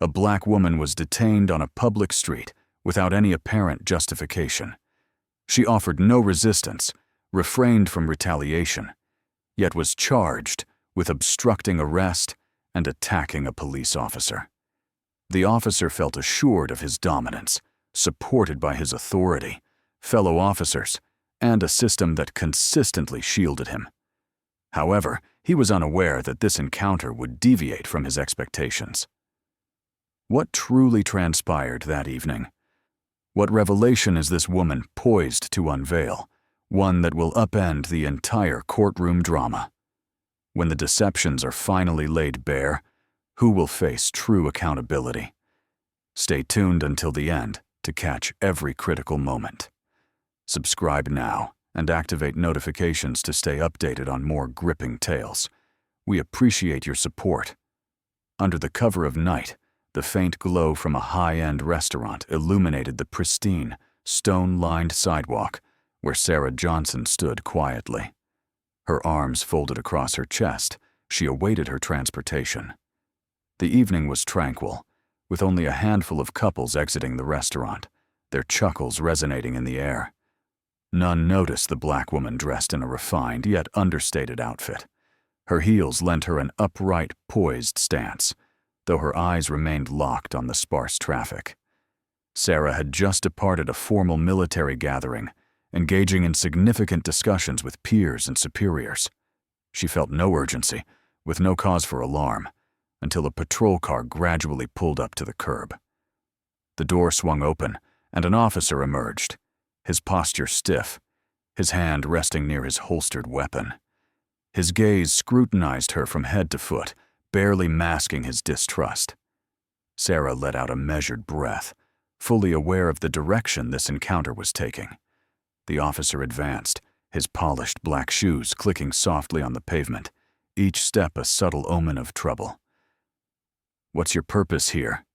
A black woman was detained on a public street without any apparent justification. She offered no resistance, refrained from retaliation, yet was charged with obstructing arrest and attacking a police officer. The officer felt assured of his dominance, supported by his authority, fellow officers, and a system that consistently shielded him. However, he was unaware that this encounter would deviate from his expectations. What truly transpired that evening? What revelation is this woman poised to unveil, one that will upend the entire courtroom drama? When the deceptions are finally laid bare, who will face true accountability? Stay tuned until the end to catch every critical moment. Subscribe now and activate notifications to stay updated on more gripping tales. We appreciate your support. Under the cover of night, the faint glow from a high-end restaurant illuminated the pristine, stone-lined sidewalk where Sarah Johnson stood quietly. Her arms folded across her chest, she awaited her transportation. The evening was tranquil, with only a handful of couples exiting the restaurant, their chuckles resonating in the air. None noticed the black woman dressed in a refined yet understated outfit. Her heels lent her an upright, poised stance, though her eyes remained locked on the sparse traffic. Sarah had just departed a formal military gathering, engaging in significant discussions with peers and superiors. She felt no urgency, with no cause for alarm, until a patrol car gradually pulled up to the curb. The door swung open, and an officer emerged, his posture stiff, his hand resting near his holstered weapon. His gaze scrutinized her from head to foot, barely masking his distrust. Sarah let out a measured breath, fully aware of the direction this encounter was taking. The officer advanced, his polished black shoes clicking softly on the pavement, each step a subtle omen of trouble. "What's your purpose here?"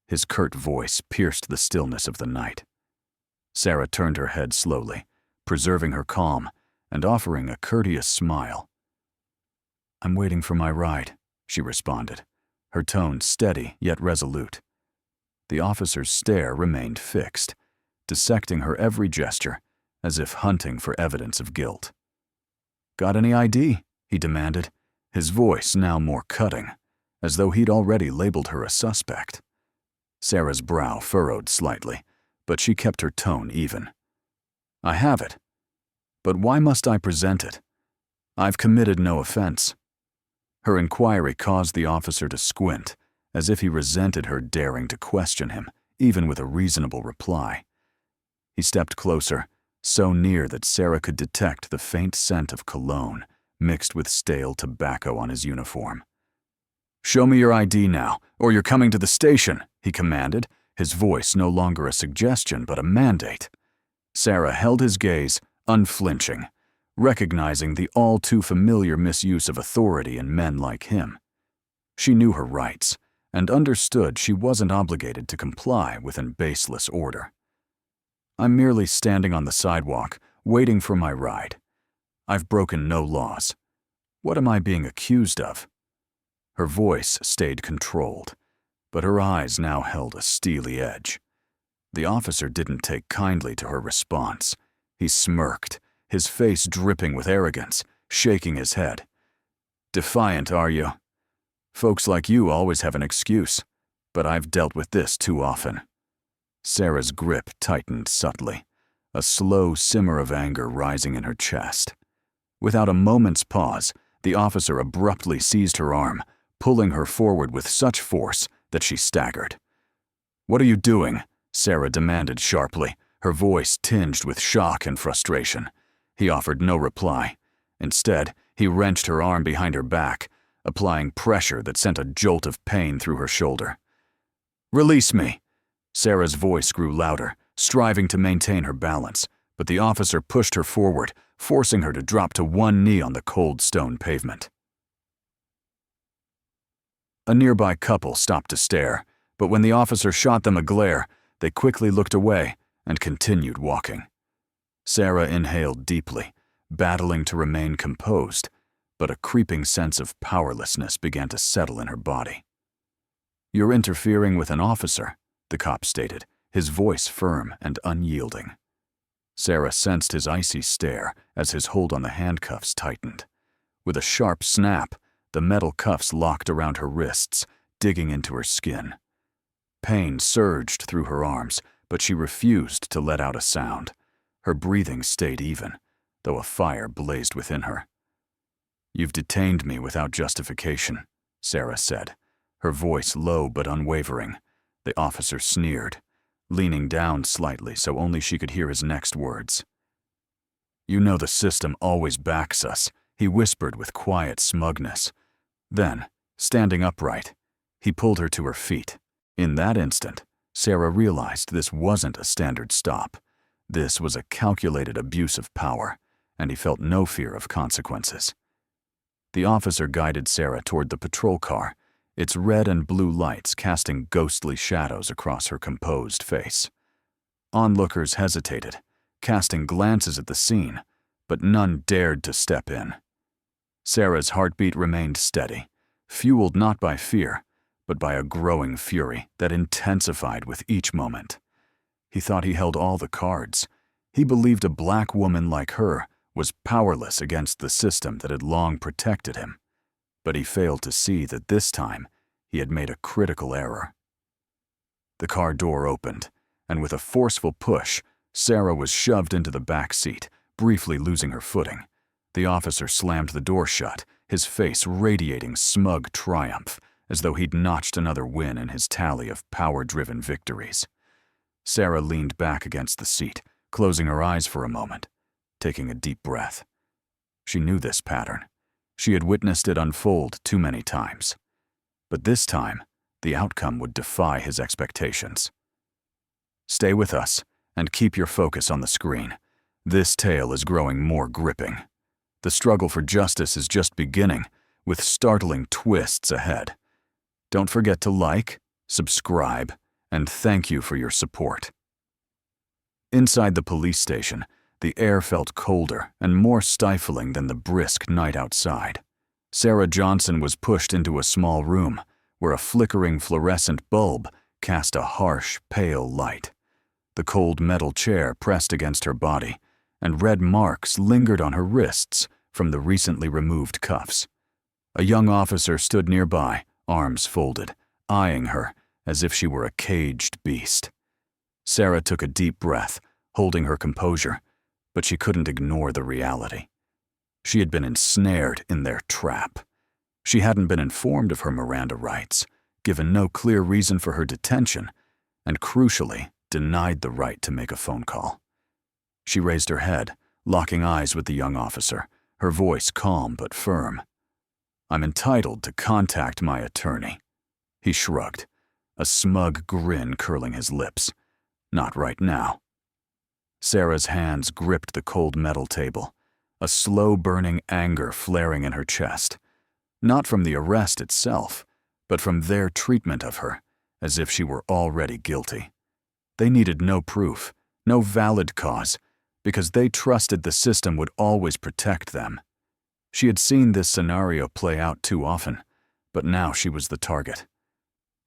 His curt voice pierced the stillness of the night. Sarah turned her head slowly, preserving her calm and offering a courteous smile. "I'm waiting for my ride," she responded, her tone steady yet resolute. The officer's stare remained fixed, dissecting her every gesture, as if hunting for evidence of guilt. "Got any ID?" he demanded, his voice now more cutting, as though he'd already labeled her a suspect. Sarah's brow furrowed slightly, but she kept her tone even. "I have it. But why must I present it? I've committed no offense." Her inquiry caused the officer to squint, as if he resented her daring to question him, even with a reasonable reply. He stepped closer, so near that Sarah could detect the faint scent of cologne mixed with stale tobacco on his uniform. "Show me your ID now, or you're coming to the station," he commanded, his voice no longer a suggestion but a mandate. Sarah held his gaze, unflinching, recognizing the all-too-familiar misuse of authority in men like him. She knew her rights, and understood she wasn't obligated to comply with an baseless order. "I'm merely standing on the sidewalk, waiting for my ride. I've broken no laws. What am I being accused of?" Her voice stayed controlled, but her eyes now held a steely edge. The officer didn't take kindly to her response. He smirked, his face dripping with arrogance, shaking his head. "Defiant, are you? Folks like you always have an excuse, but I've dealt with this too often." Sarah's grip tightened subtly, a slow simmer of anger rising in her chest. Without a moment's pause, the officer abruptly seized her arm, pulling her forward with such force that she staggered. "What are you doing?" Sarah demanded sharply, her voice tinged with shock and frustration. He offered no reply. Instead, he wrenched her arm behind her back, applying pressure that sent a jolt of pain through her shoulder. "Release me!" Sarah's voice grew louder, striving to maintain her balance, but the officer pushed her forward, forcing her to drop to one knee on the cold stone pavement. A nearby couple stopped to stare, but when the officer shot them a glare, they quickly looked away and continued walking. Sarah inhaled deeply, battling to remain composed, but a creeping sense of powerlessness began to settle in her body. "You're interfering with an officer," the cop stated, his voice firm and unyielding. Sarah sensed his icy stare as his hold on the handcuffs tightened. With a sharp snap, the metal cuffs locked around her wrists, digging into her skin. Pain surged through her arms, but she refused to let out a sound. Her breathing stayed even, though a fire blazed within her. "You've detained me without justification," Sarah said, her voice low but unwavering. The officer sneered, leaning down slightly so only she could hear his next words. "You know the system always backs us," he whispered with quiet smugness. Then, standing upright, he pulled her to her feet. In that instant, Sarah realized this wasn't a standard stop. This was a calculated abuse of power, and he felt no fear of consequences. The officer guided Sarah toward the patrol car, its red and blue lights casting ghostly shadows across her composed face. Onlookers hesitated, casting glances at the scene, but none dared to step in. Sarah's heartbeat remained steady, fueled not by fear, but by a growing fury that intensified with each moment. He thought he held all the cards. He believed a black woman like her was powerless against the system that had long protected him. But he failed to see that this time he had made a critical error. The car door opened, and with a forceful push, Sarah was shoved into the back seat, briefly losing her footing. The officer slammed the door shut, his face radiating smug triumph, as though he'd notched another win in his tally of power-driven victories. Sarah leaned back against the seat, closing her eyes for a moment, taking a deep breath. She knew this pattern. She had witnessed it unfold too many times. But this time, the outcome would defy his expectations. "Stay with us, and keep your focus on the screen. This tale is growing more gripping. The struggle for justice is just beginning, with startling twists ahead. Don't forget to like, subscribe, and thank you for your support." Inside the police station, the air felt colder and more stifling than the brisk night outside. Sarah Johnson was pushed into a small room where a flickering fluorescent bulb cast a harsh, pale light. The cold metal chair pressed against her body, and red marks lingered on her wrists from the recently removed cuffs. A young officer stood nearby, arms folded, eyeing her as if she were a caged beast. Sarah took a deep breath, holding her composure, but she couldn't ignore the reality. She had been ensnared in their trap. She hadn't been informed of her Miranda rights, given no clear reason for her detention, and crucially, denied the right to make a phone call. She raised her head, locking eyes with the young officer, her voice calm but firm. "I'm entitled to contact my attorney." He shrugged, a smug grin curling his lips. "Not right now." Sarah's hands gripped the cold metal table, a slow-burning anger flaring in her chest. Not from the arrest itself, but from their treatment of her, as if she were already guilty. They needed no proof, no valid cause, because they trusted the system would always protect them. She had seen this scenario play out too often, but now she was the target.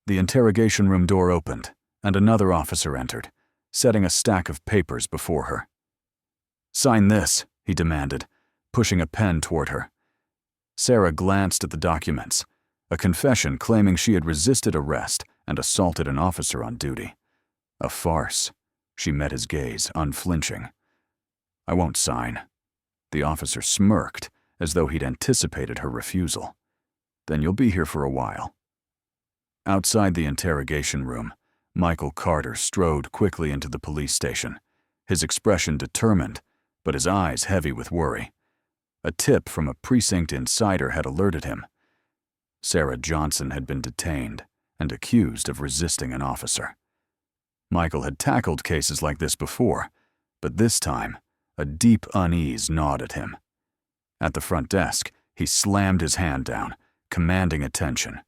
The interrogation room door opened, and another officer entered, setting a stack of papers before her. "Sign this," he demanded, pushing a pen toward her. Sarah glanced at the documents, a confession claiming she had resisted arrest and assaulted an officer on duty. A farce. She met his gaze, unflinching. "I won't sign." The officer smirked, as though he'd anticipated her refusal. "Then you'll be here for a while." Outside the interrogation room, Michael Carter strode quickly into the police station, his expression determined, but his eyes heavy with worry. A tip from a precinct insider had alerted him. Sarah Johnson had been detained and accused of resisting an officer. Michael had tackled cases like this before, but this time, a deep unease gnawed at him. At the front desk, he slammed his hand down, commanding attention.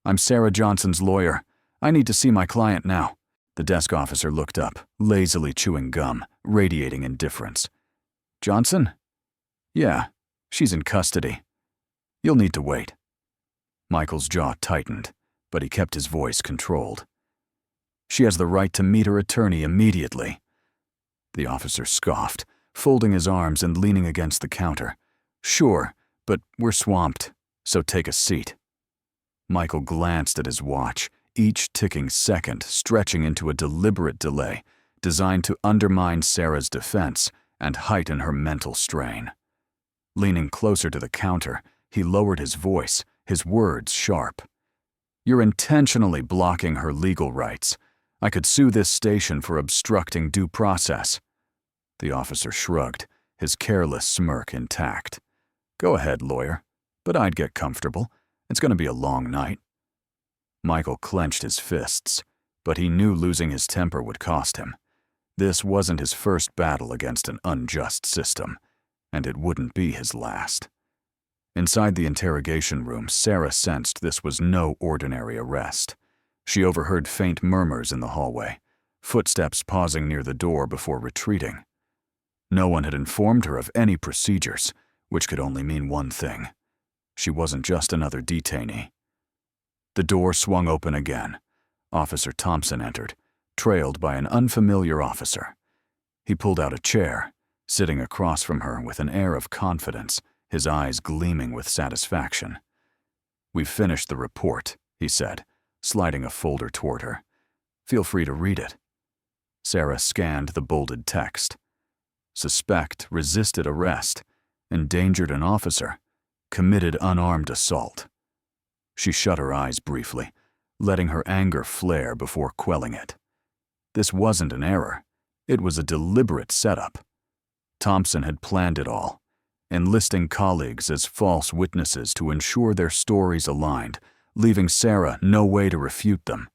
"I'm Sarah Johnson's lawyer. I need to see my client now." The desk officer looked up, lazily chewing gum, radiating indifference. "Johnson?" "Yeah, she's in custody. You'll need to wait." Michael's jaw tightened, but he kept his voice controlled. "She has the right to meet her attorney immediately." The officer scoffed, folding his arms and leaning against the counter. "Sure, but we're swamped, so take a seat." Michael glanced at his watch, each ticking second stretching into a deliberate delay designed to undermine Sarah's defense and heighten her mental strain. Leaning closer to the counter, he lowered his voice, his words sharp. "You're intentionally blocking her legal rights. I could sue this station for obstructing due process." The officer shrugged, his careless smirk intact. "Go ahead, lawyer, but I'd get comfortable. It's going to be a long night." Michael clenched his fists, but he knew losing his temper would cost him. This wasn't his first battle against an unjust system, and it wouldn't be his last. Inside the interrogation room, Sarah sensed this was no ordinary arrest. She overheard faint murmurs in the hallway, footsteps pausing near the door before retreating. No one had informed her of any procedures, which could only mean one thing. She wasn't just another detainee. The door swung open again. Officer Thompson entered, trailed by an unfamiliar officer. He pulled out a chair, sitting across from her with an air of confidence, his eyes gleaming with satisfaction. "We've finished the report," he said, sliding a folder toward her. "Feel free to read it." Sarah scanned the bolded text. "Suspect resisted arrest, endangered an officer, committed unarmed assault." She shut her eyes briefly, letting her anger flare before quelling it. This wasn't an error. It was a deliberate setup. Thompson had planned it all, enlisting colleagues as false witnesses to ensure their stories aligned, leaving Sarah no way to refute them.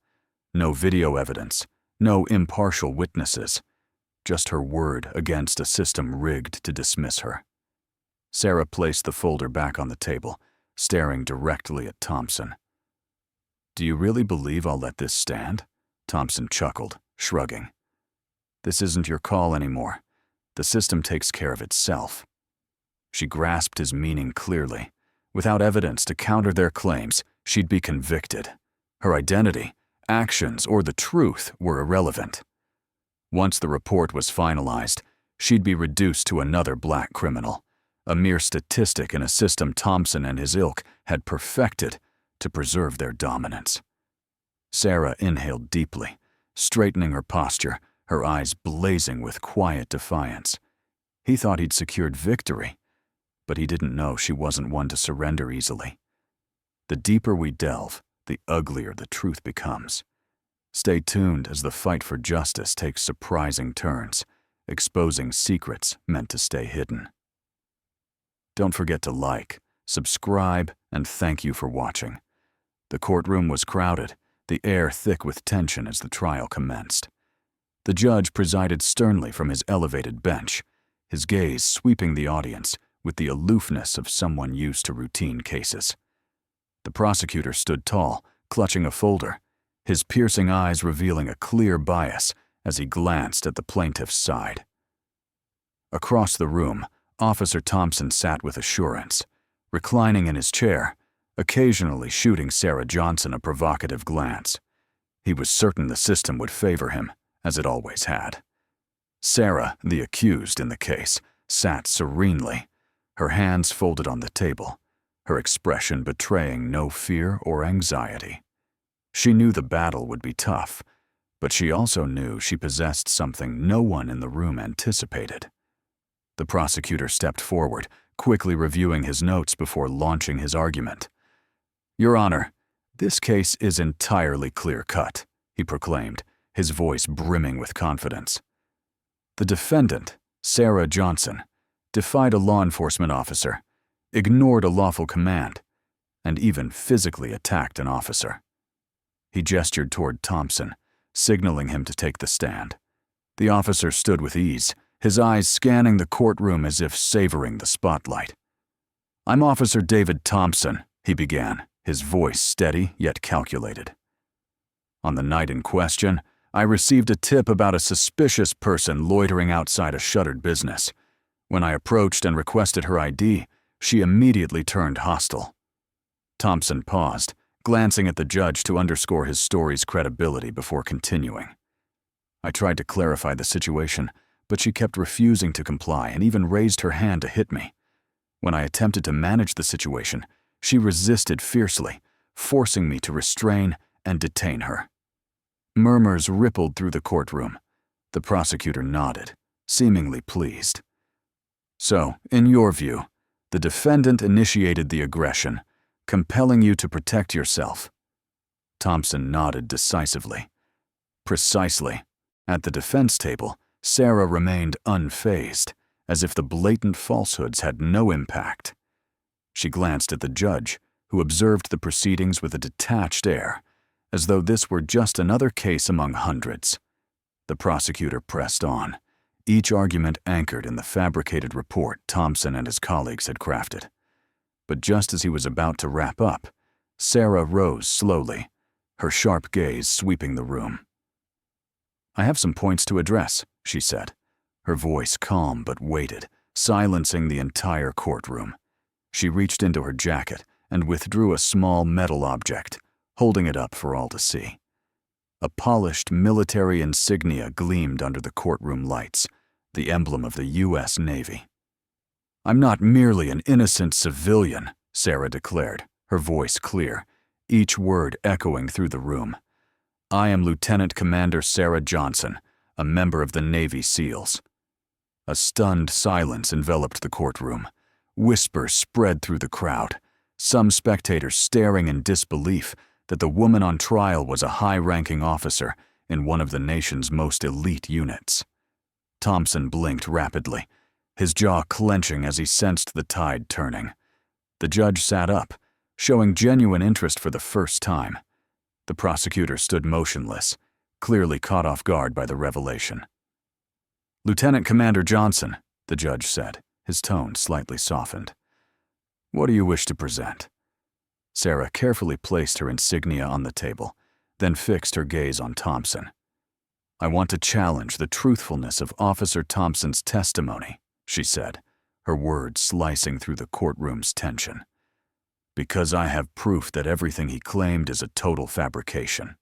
No video evidence, no impartial witnesses, just her word against a system rigged to dismiss her. Sarah placed the folder back on the table, staring directly at Thompson. "Do you really believe I'll let this stand?" Thompson chuckled, shrugging. "This isn't your call anymore. The system takes care of itself." She grasped his meaning clearly. Without evidence to counter their claims, she'd be convicted. Her identity, actions, or the truth were irrelevant. Once the report was finalized, she'd be reduced to another black criminal, a mere statistic in a system Thompson and his ilk had perfected to preserve their dominance. Sarah inhaled deeply, straightening her posture, her eyes blazing with quiet defiance. He thought he'd secured victory, but he didn't know she wasn't one to surrender easily. The deeper we delve, the uglier the truth becomes. Stay tuned as the fight for justice takes surprising turns, exposing secrets meant to stay hidden. Don't forget to like, subscribe, and thank you for watching. The courtroom was crowded, the air thick with tension as the trial commenced. The judge presided sternly from his elevated bench, his gaze sweeping the audience with the aloofness of someone used to routine cases. The prosecutor stood tall, clutching a folder, his piercing eyes revealing a clear bias as he glanced at the plaintiff's side. Across the room, Officer Thompson sat with assurance, reclining in his chair, occasionally shooting Sarah Johnson a provocative glance. He was certain the system would favor him, as it always had. Sarah, the accused in the case, sat serenely, her hands folded on the table, her expression betraying no fear or anxiety. She knew the battle would be tough, but she also knew she possessed something no one in the room anticipated. The prosecutor stepped forward, quickly reviewing his notes before launching his argument. "Your Honor, this case is entirely clear-cut," he proclaimed, his voice brimming with confidence. "The defendant, Sarah Johnson, defied a law enforcement officer, ignored a lawful command, and even physically attacked an officer." He gestured toward Thompson, signaling him to take the stand. The officer stood with ease, his eyes scanning the courtroom as if savoring the spotlight. "I'm Officer David Thompson," he began, his voice steady yet calculated. "On the night in question, I received a tip about a suspicious person loitering outside a shuttered business. When I approached and requested her ID, she immediately turned hostile." Thompson paused, glancing at the judge to underscore his story's credibility before continuing. I tried to clarify the situation, but she kept refusing to comply and even raised her hand to hit me. When I attempted to manage the situation, she resisted fiercely, forcing me to restrain and detain her. Murmurs rippled through the courtroom. The prosecutor nodded, seemingly pleased. So, in your view, the defendant initiated the aggression, compelling you to protect yourself. Thompson nodded decisively. Precisely. At the defense table, Sarah remained unfazed, as if the blatant falsehoods had no impact. She glanced at the judge, who observed the proceedings with a detached air, as though this were just another case among hundreds. The prosecutor pressed on, each argument anchored in the fabricated report Thompson and his colleagues had crafted. But just as he was about to wrap up, Sarah rose slowly, her sharp gaze sweeping the room. "I have some points to address," she said, her voice calm but weighted, silencing the entire courtroom. She reached into her jacket and withdrew a small metal object, holding it up for all to see. A polished military insignia gleamed under the courtroom lights, the emblem of the U.S. Navy. "I'm not merely an innocent civilian," Sarah declared, her voice clear, each word echoing through the room. "I am Lieutenant Commander Sarah Johnson, a member of the Navy SEALs." A stunned silence enveloped the courtroom. Whispers spread through the crowd, some spectators staring in disbelief that the woman on trial was a high-ranking officer in one of the nation's most elite units. Thompson blinked rapidly, his jaw clenching as he sensed the tide turning. The judge sat up, showing genuine interest for the first time. The prosecutor stood motionless, clearly caught off guard by the revelation. "Lieutenant Commander Johnson," the judge said, his tone slightly softened. "What do you wish to present?" Sarah carefully placed her insignia on the table, then fixed her gaze on Thompson. "I want to challenge the truthfulness of Officer Thompson's testimony," she said, her words slicing through the courtroom's tension. "Because I have proof that everything he claimed is a total fabrication."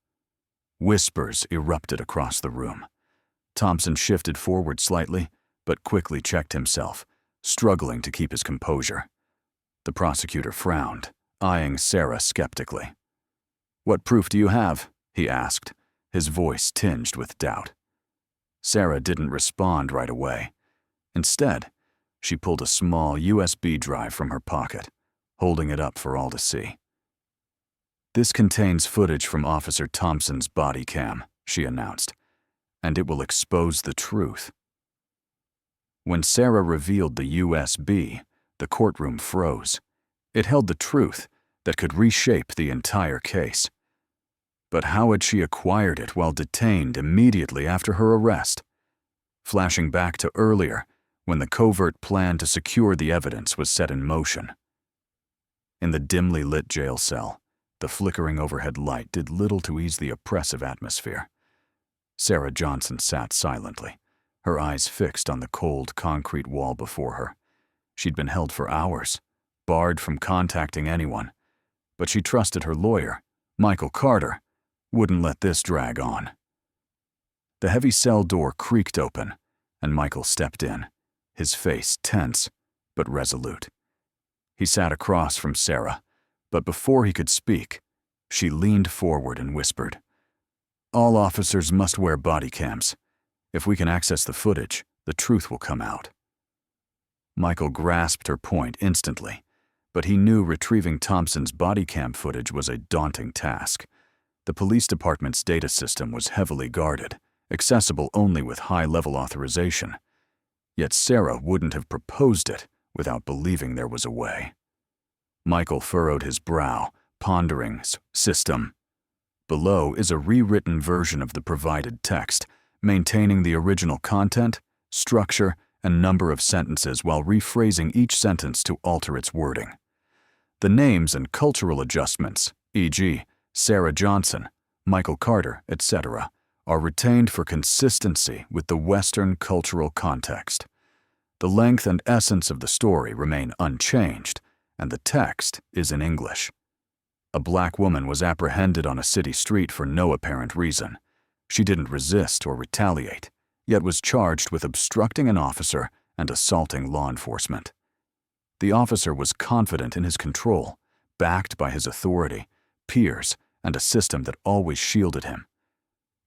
Whispers erupted across the room. Thompson shifted forward slightly, but quickly checked himself, struggling to keep his composure. The prosecutor frowned, eyeing Sarah skeptically. "What proof do you have?" he asked, his voice tinged with doubt. Sarah didn't respond right away. Instead, she pulled a small USB drive from her pocket, holding it up for all to see. "This contains footage from Officer Thompson's body cam," she announced, "and it will expose the truth." When Sarah revealed the USB, the courtroom froze. It held the truth that could reshape the entire case. But how had she acquired it while detained immediately after her arrest? Flashing back to earlier, when the covert plan to secure the evidence was set in motion. In the dimly lit jail cell, the flickering overhead light did little to ease the oppressive atmosphere. Sarah Johnson sat silently, her eyes fixed on the cold concrete wall before her. She'd been held for hours, barred from contacting anyone, but she trusted her lawyer, Michael Carter, wouldn't let this drag on. The heavy cell door creaked open, and Michael stepped in, his face tense but resolute. He sat across from Sarah, but before he could speak, she leaned forward and whispered, "All officers must wear body cams. If we can access the footage, the truth will come out." Michael grasped her point instantly, but he knew retrieving Thompson's body cam footage was a daunting task. The police department's data system was heavily guarded, accessible only with high-level authorization. Yet Sarah wouldn't have proposed it without believing there was a way. Michael furrowed his brow, pondering system. Below is a rewritten version of the provided text, maintaining the original content, structure, and number of sentences while rephrasing each sentence to alter its wording. The names and cultural adjustments, e.g., Sarah Johnson, Michael Carter, etc., are retained for consistency with the Western cultural context. The length and essence of the story remain unchanged, and the text is in English. A black woman was apprehended on a city street for no apparent reason. She didn't resist or retaliate, yet was charged with obstructing an officer and assaulting law enforcement. The officer was confident in his control, backed by his authority, peers, and a system that always shielded him.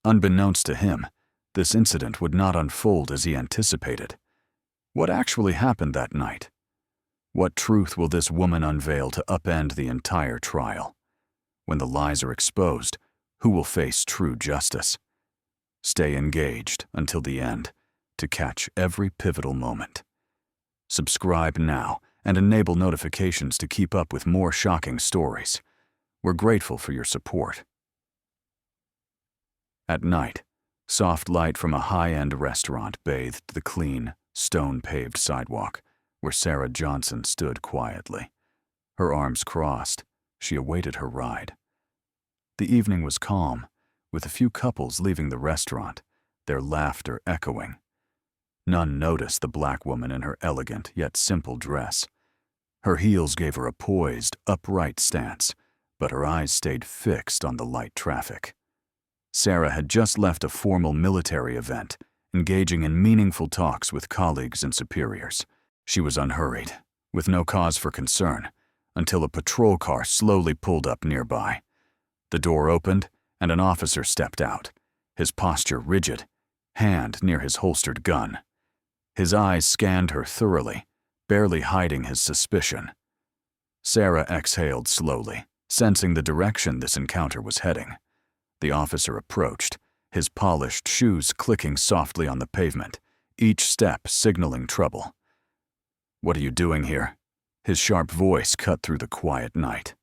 Unbeknownst to him, this incident would not unfold as he anticipated. What actually happened that night? What truth will this woman unveil to upend the entire trial? When the lies are exposed, who will face true justice? Stay engaged until the end to catch every pivotal moment. Subscribe now and enable notifications to keep up with more shocking stories. We're grateful for your support. At night, soft light from a high-end restaurant bathed the clean, stone-paved sidewalk where Sarah Johnson stood quietly. Her arms crossed, she awaited her ride. The evening was calm, with a few couples leaving the restaurant, their laughter echoing. None noticed the black woman in her elegant yet simple dress. Her heels gave her a poised, upright stance, but her eyes stayed fixed on the light traffic. Sarah had just left a formal military event, engaging in meaningful talks with colleagues and superiors. She was unhurried, with no cause for concern, until a patrol car slowly pulled up nearby. The door opened, and an officer stepped out, his posture rigid, hand near his holstered gun. His eyes scanned her thoroughly, barely hiding his suspicion. Sarah exhaled slowly, sensing the direction this encounter was heading. The officer approached, his polished shoes clicking softly on the pavement, each step signaling trouble. "What are you doing here?" His sharp voice cut through the quiet night.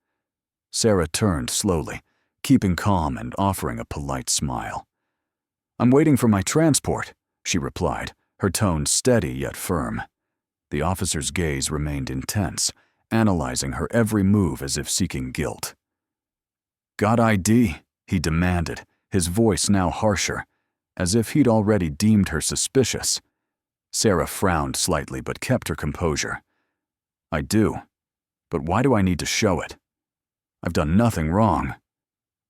Sarah turned slowly, keeping calm and offering a polite smile. "I'm waiting for my transport," she replied, her tone steady yet firm. The officer's gaze remained intense, analyzing her every move as if seeking guilt. "Got ID?" he demanded, his voice now harsher, as if he'd already deemed her suspicious. Sarah frowned slightly but kept her composure. "I do. But why do I need to show it? I've done nothing wrong."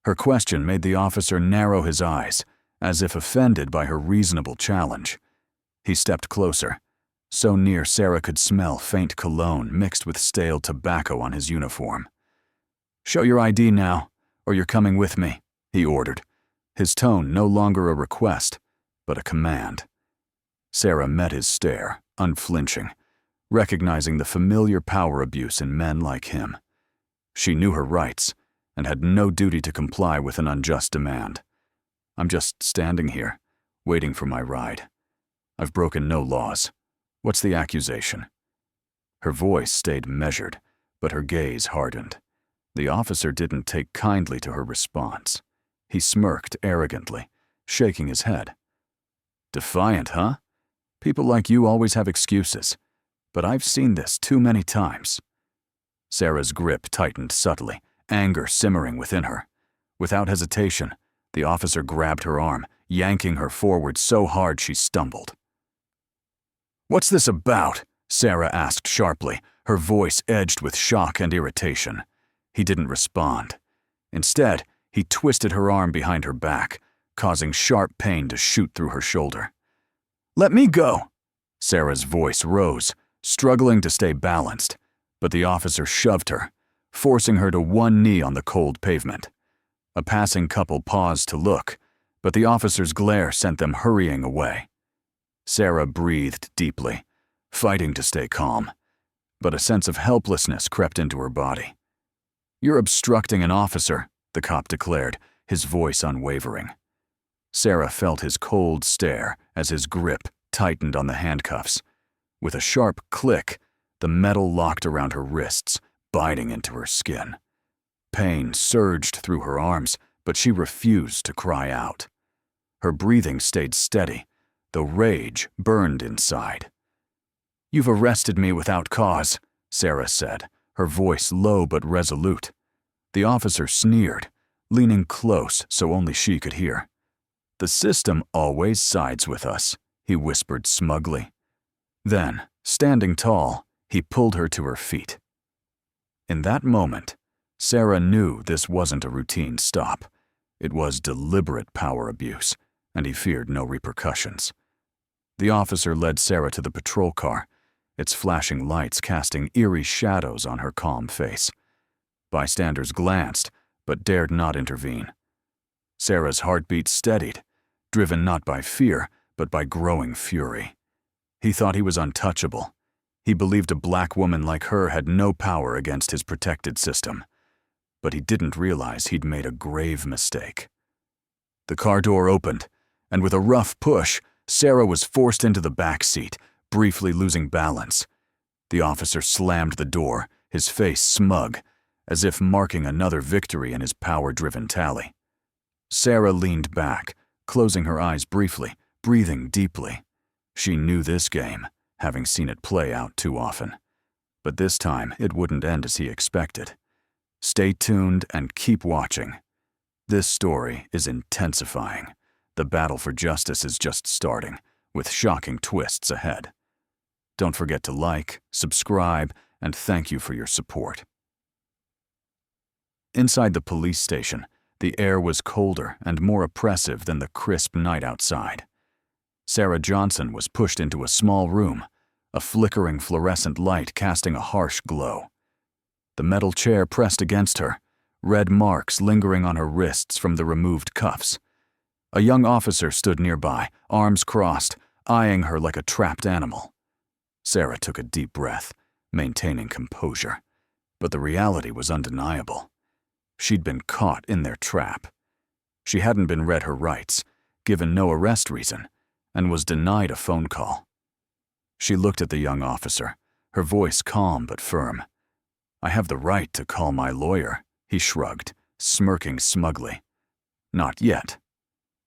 Her question made the officer narrow his eyes, as if offended by her reasonable challenge. He stepped closer, so near Sarah could smell faint cologne mixed with stale tobacco on his uniform. "Show your ID now, or you're coming with me," he ordered, his tone no longer a request, but a command. Sarah met his stare, unflinching, recognizing the familiar power abuse in men like him. She knew her rights, and had no duty to comply with an unjust demand. "I'm just standing here, waiting for my ride. I've broken no laws. What's the accusation?" Her voice stayed measured, but her gaze hardened. The officer didn't take kindly to her response. He smirked arrogantly, shaking his head. "Defiant, huh? People like you always have excuses, but I've seen this too many times." Sarah's grip tightened subtly, anger simmering within her. Without hesitation, the officer grabbed her arm, yanking her forward so hard she stumbled. "What's this about?" Sarah asked sharply, her voice edged with shock and irritation. He didn't respond. Instead, he twisted her arm behind her back, causing sharp pain to shoot through her shoulder. "Let me go!" Sarah's voice rose, struggling to stay balanced, but the officer shoved her, forcing her to one knee on the cold pavement. A passing couple paused to look, but the officer's glare sent them hurrying away. Sarah breathed deeply, fighting to stay calm, but a sense of helplessness crept into her body. "You're obstructing an officer," the cop declared, his voice unwavering. Sarah felt his cold stare as his grip tightened on the handcuffs. With a sharp click, the metal locked around her wrists, biting into her skin. Pain surged through her arms, but she refused to cry out. Her breathing stayed steady, though rage burned inside. "You've arrested me without cause," Sarah said, her voice low but resolute. The officer sneered, leaning close so only she could hear. "The system always sides with us," he whispered smugly. Then, standing tall, he pulled her to her feet. In that moment, Sarah knew this wasn't a routine stop. It was deliberate power abuse, and he feared no repercussions. The officer led Sarah to the patrol car, its flashing lights casting eerie shadows on her calm face. Bystanders glanced, but dared not intervene. Sarah's heartbeat steadied, driven not by fear, but by growing fury. He thought he was untouchable. He believed a black woman like her had no power against his protected system. But he didn't realize he'd made a grave mistake. The car door opened, and with a rough push, Sarah was forced into the back seat, briefly losing balance. The officer slammed the door, his face smug, as if marking another victory in his power-driven tally. Sarah leaned back, closing her eyes briefly, breathing deeply. She knew this game, having seen it play out too often. But this time, it wouldn't end as he expected. Stay tuned and keep watching. This story is intensifying. The battle for justice is just starting, with shocking twists ahead. Don't forget to like, subscribe, and thank you for your support. Inside the police station, the air was colder and more oppressive than the crisp night outside. Sarah Johnson was pushed into a small room, a flickering fluorescent light casting a harsh glow. The metal chair pressed against her, red marks lingering on her wrists from the removed cuffs. A young officer stood nearby, arms crossed, eyeing her like a trapped animal. Sarah took a deep breath, maintaining composure. But the reality was undeniable. She'd been caught in their trap. She hadn't been read her rights, given no arrest reason, and was denied a phone call. She looked at the young officer, her voice calm but firm. "I have the right to call my lawyer," he shrugged, smirking smugly. "Not yet."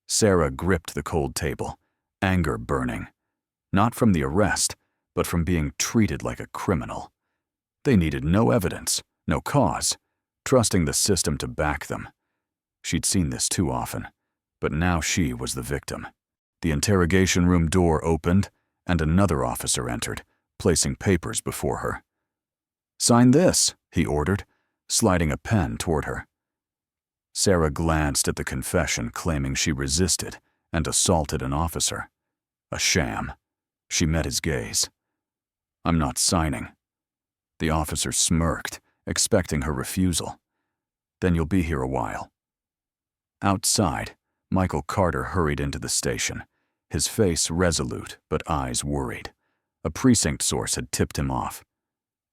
Sarah gripped the cold table, anger burning. Not from the arrest, but from being treated like a criminal. They needed no evidence, no cause, trusting the system to back them. She'd seen this too often, but now she was the victim. The interrogation room door opened, and another officer entered, placing papers before her. "Sign this," he ordered, sliding a pen toward her. Sarah glanced at the confession claiming she resisted and assaulted an officer. A sham. She met his gaze. "I'm not signing." The officer smirked, expecting her refusal. "Then you'll be here a while." Outside, Michael Carter hurried into the station, his face resolute but eyes worried. A precinct source had tipped him off.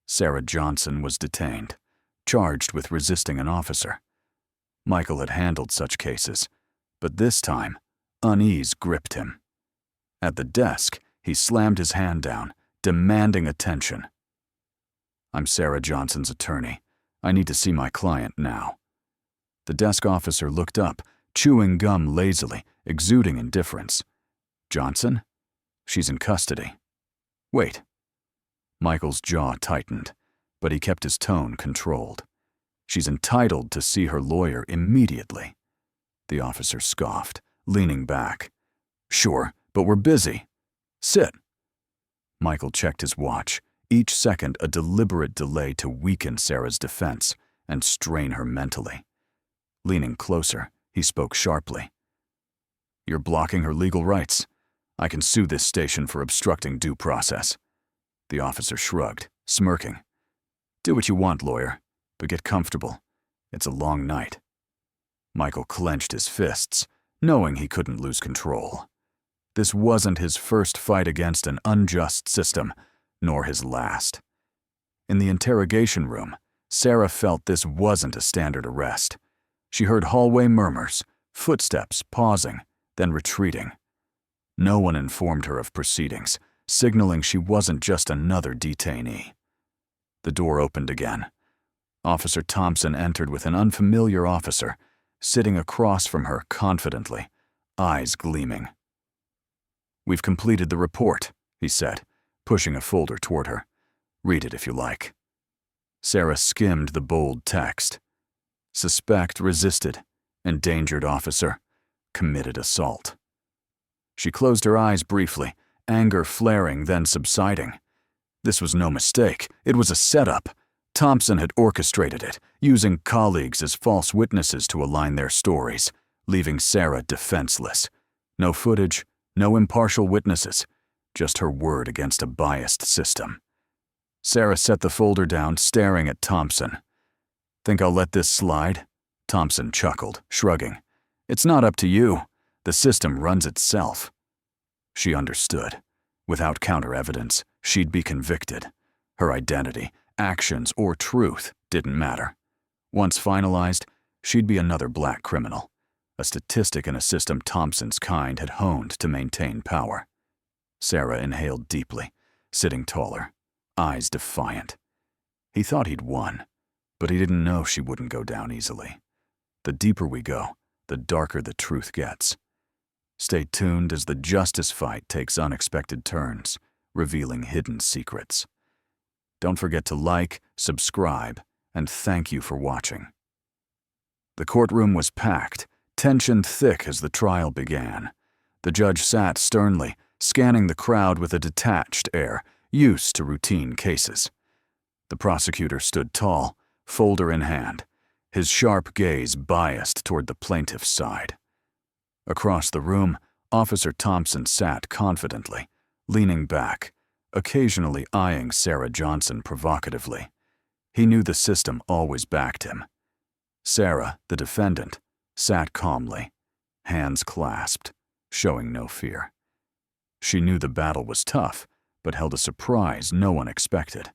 Sarah Johnson was detained, charged with resisting an officer. Michael had handled such cases, but this time, unease gripped him. At the desk, he slammed his hand down, demanding attention. "I'm Sarah Johnson's attorney. I need to see my client now." The desk officer looked up, chewing gum lazily, exuding indifference. "Johnson? She's in custody." "Wait." Michael's jaw tightened, but he kept his tone controlled. "She's entitled to see her lawyer immediately." The officer scoffed, leaning back. "Sure, but we're busy. Sit." Michael checked his watch, each second a deliberate delay to weaken Sarah's defense and strain her mentally. Leaning closer, he spoke sharply. "You're blocking her legal rights. I can sue this station for obstructing due process." The officer shrugged, smirking. "Do what you want, lawyer, but get comfortable. It's a long night." Michael clenched his fists, knowing he couldn't lose control. This wasn't his first fight against an unjust system, nor his last. In the interrogation room, Sarah felt this wasn't a standard arrest. She heard hallway murmurs, footsteps pausing, then retreating. No one informed her of proceedings, signaling she wasn't just another detainee. The door opened again. Officer Thompson entered with an unfamiliar officer, sitting across from her confidently, eyes gleaming. "We've completed the report," he said, pushing a folder toward her. "Read it if you like." Sarah skimmed the bold text. "Suspect resisted. Endangered officer. Committed assault." She closed her eyes briefly, anger flaring then subsiding. This was no mistake. It was a setup. Thompson had orchestrated it, using colleagues as false witnesses to align their stories, leaving Sarah defenseless. No footage, no impartial witnesses, just her word against a biased system. Sarah set the folder down, staring at Thompson. "Think I'll let this slide?" Thompson chuckled, shrugging. "It's not up to you. The system runs itself." She understood. Without counter-evidence, she'd be convicted. Her identity, actions, or truth didn't matter. Once finalized, she'd be another black criminal, a statistic in a system Thompson's kind had honed to maintain power. Sarah inhaled deeply, sitting taller, eyes defiant. He thought he'd won, but he didn't know she wouldn't go down easily. The deeper we go, the darker the truth gets. Stay tuned as the justice fight takes unexpected turns, revealing hidden secrets. Don't forget to like, subscribe, and thank you for watching. The courtroom was packed, tension thick as the trial began. The judge sat sternly, scanning the crowd with a detached air, used to routine cases. The prosecutor stood tall, folder in hand, his sharp gaze biased toward the plaintiff's side. Across the room, Officer Thompson sat confidently, leaning back, occasionally eyeing Sarah Johnson provocatively. He knew the system always backed him. Sarah, the defendant, sat calmly, hands clasped, showing no fear. She knew the battle was tough, but held a surprise no one expected.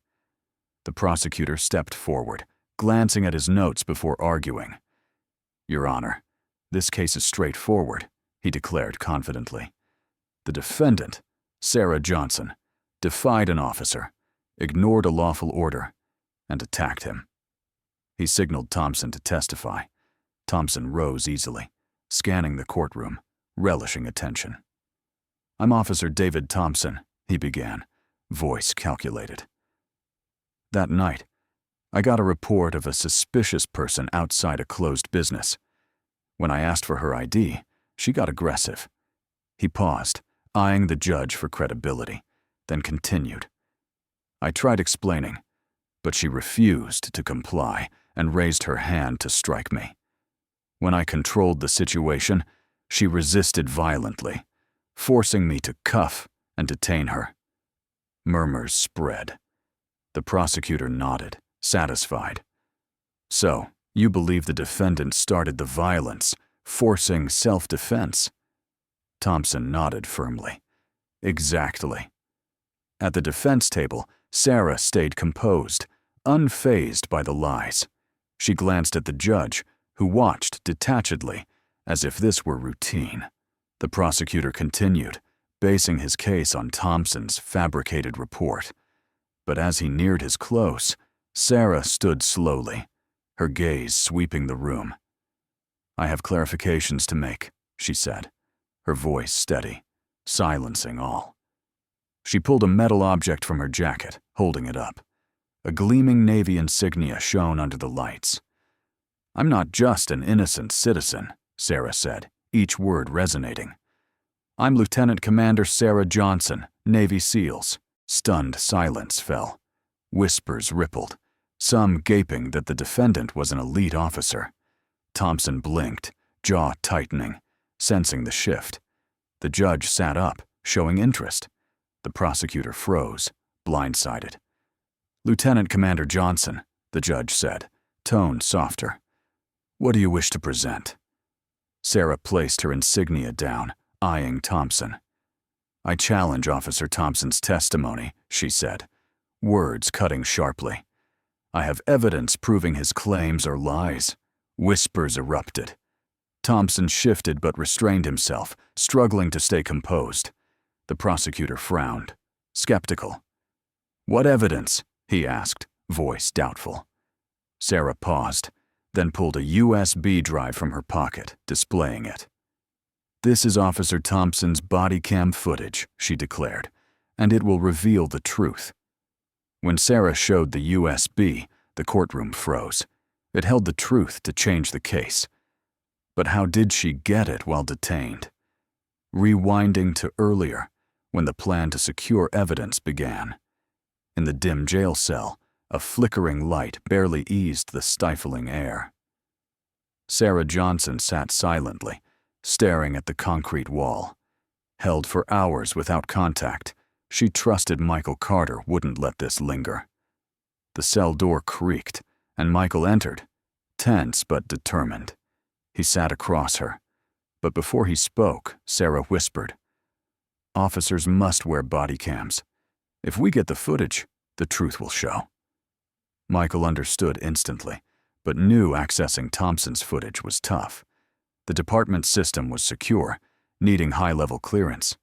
The prosecutor stepped forward, glancing at his notes before arguing. "Your Honor, this case is straightforward," he declared confidently. The defendant, Sarah Johnson, defied an officer, ignored a lawful order, and attacked him. He signaled Thompson to testify. Thompson rose easily, scanning the courtroom, relishing attention. "I'm Officer David Thompson," he began, voice calculated. "That night, I got a report of a suspicious person outside a closed business. When I asked for her ID, she got aggressive." He paused, eyeing the judge for credibility, then continued. "I tried explaining, but she refused to comply and raised her hand to strike me. When I controlled the situation, she resisted violently, forcing me to cuff and detain her." Murmurs spread. The prosecutor nodded, satisfied. "So, you believe the defendant started the violence, forcing self-defense?" Thompson nodded firmly. "Exactly." At the defense table, Sarah stayed composed, unfazed by the lies. She glanced at the judge, who watched detachedly, as if this were routine. The prosecutor continued, basing his case on Thompson's fabricated report. But as he neared his close, Sarah stood slowly, her gaze sweeping the room. "I have clarifications to make," she said, her voice steady, silencing all. She pulled a metal object from her jacket, holding it up. A gleaming Navy insignia shone under the lights. "I'm not just an innocent citizen," Sarah said, each word resonating. "I'm Lieutenant Commander Sarah Johnson, Navy SEALs." Stunned silence fell. Whispers rippled, some gaping that the defendant was an elite officer. Thompson blinked, jaw tightening, sensing the shift. The judge sat up, showing interest. The prosecutor froze, blindsided. "Lieutenant Commander Johnson," the judge said, tone softer. "What do you wish to present?" Sarah placed her insignia down, eyeing Thompson. "I challenge Officer Thompson's testimony," she said, words cutting sharply. "I have evidence proving his claims are lies." Whispers erupted. Thompson shifted but restrained himself, struggling to stay composed. The prosecutor frowned, skeptical. "What evidence?" he asked, voice doubtful. Sarah paused, then pulled a USB drive from her pocket, displaying it. "This is Officer Thompson's body cam footage," she declared, "and it will reveal the truth." When Sarah showed the USB, the courtroom froze. It held the truth to change the case. But how did she get it while detained? Rewinding to earlier, when the plan to secure evidence began. In the dim jail cell, A flickering light barely eased the stifling air. Sarah Johnson sat silently, staring at the concrete wall. Held for hours without contact, she trusted Michael Carter wouldn't let this linger. The cell door creaked, and Michael entered, tense but determined. He sat across her, but before he spoke, Sarah whispered, "Officers must wear body cams. If we get the footage, the truth will show." Michael understood instantly, but knew accessing Thompson's footage was tough. The department's system was secure, needing high-level clearance.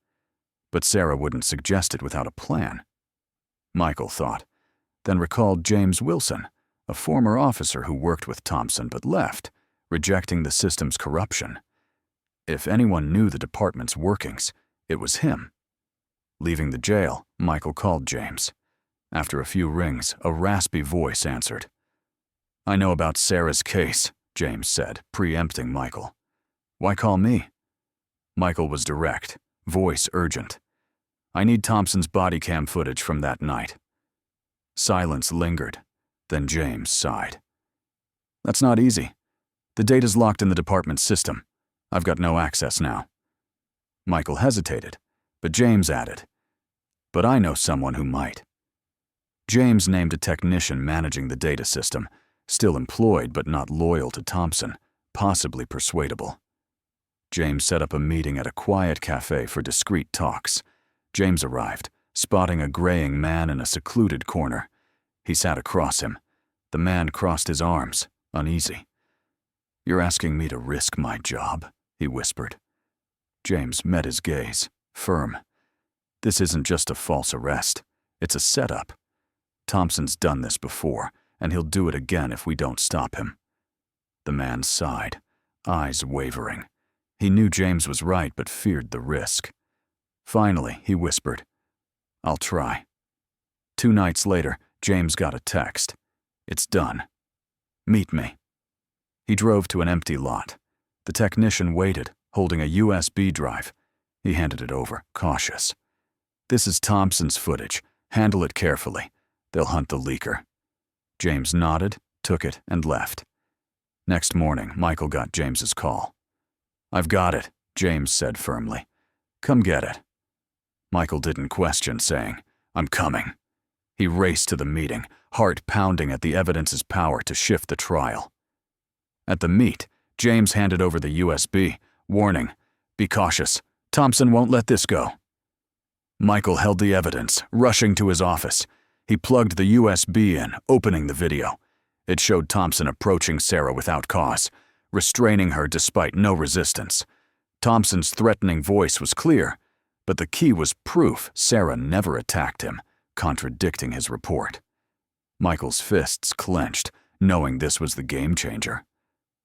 But Sarah wouldn't suggest it without a plan. Michael thought, then recalled James Wilson, a former officer who worked with Thompson but left, rejecting the system's corruption. If anyone knew the department's workings, it was him. Leaving the jail, Michael called James. After a few rings, a raspy voice answered. "I know about Sarah's case," James said, preempting Michael. "Why call me?" Michael was direct, voice urgent. "I need Thompson's body cam footage from that night." Silence lingered, then James sighed. "That's not easy. The data's locked in the department's system. I've got no access now." Michael hesitated, but James added, "But I know someone who might." James named a technician managing the data system, still employed but not loyal to Thompson, possibly persuadable. James set up a meeting at a quiet cafe for discreet talks. James arrived, spotting a graying man in a secluded corner. He sat across him. The man crossed his arms, uneasy. "You're asking me to risk my job," he whispered. James met his gaze, firm. "This isn't just a false arrest. It's a setup. Thompson's done this before, and he'll do it again if we don't stop him." The man sighed, eyes wavering. He knew James was right but feared the risk. Finally, he whispered, "I'll try." 2 nights later, James got a text. "It's done. Meet me." He drove to an empty lot. The technician waited, holding a USB drive. He handed it over, cautious. "This is Thompson's footage. Handle it carefully. They'll hunt the leaker." James nodded, took it, and left. Next morning, Michael got James's call. "I've got it," James said firmly. "Come get it." Michael didn't question, saying, "I'm coming." He raced to the meeting, heart pounding at the evidence's power to shift the trial. At the meet, James handed over the USB, warning, "Be cautious. Thompson won't let this go." Michael held the evidence, rushing to his office. He plugged the USB in, opening the video. It showed Thompson approaching Sarah without cause, restraining her despite no resistance. Thompson's threatening voice was clear, but the key was proof Sarah never attacked him, contradicting his report. Michael's fists clenched, knowing this was the game changer.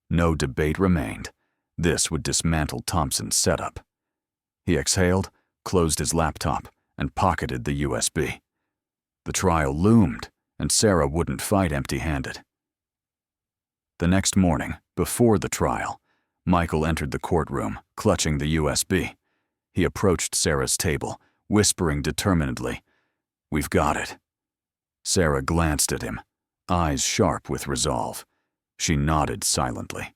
No debate remained. This would dismantle Thompson's setup. He exhaled, closed his laptop, and pocketed the USB. The trial loomed, and Sarah wouldn't fight empty-handed. The next morning, before the trial, Michael entered the courtroom, clutching the USB. He approached Sarah's table, whispering determinedly, "We've got it." Sarah glanced at him, eyes sharp with resolve. She nodded silently.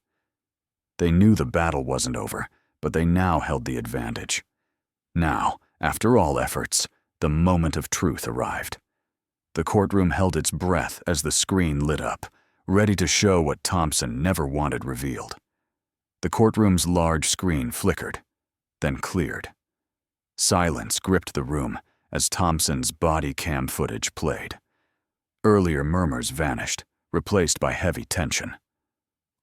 They knew the battle wasn't over, but they now held the advantage. Now, after all efforts, the moment of truth arrived. The courtroom held its breath as the screen lit up, ready to show what Thompson never wanted revealed. The courtroom's large screen flickered, then cleared. Silence gripped the room as Thompson's body cam footage played. Earlier murmurs vanished, replaced by heavy tension.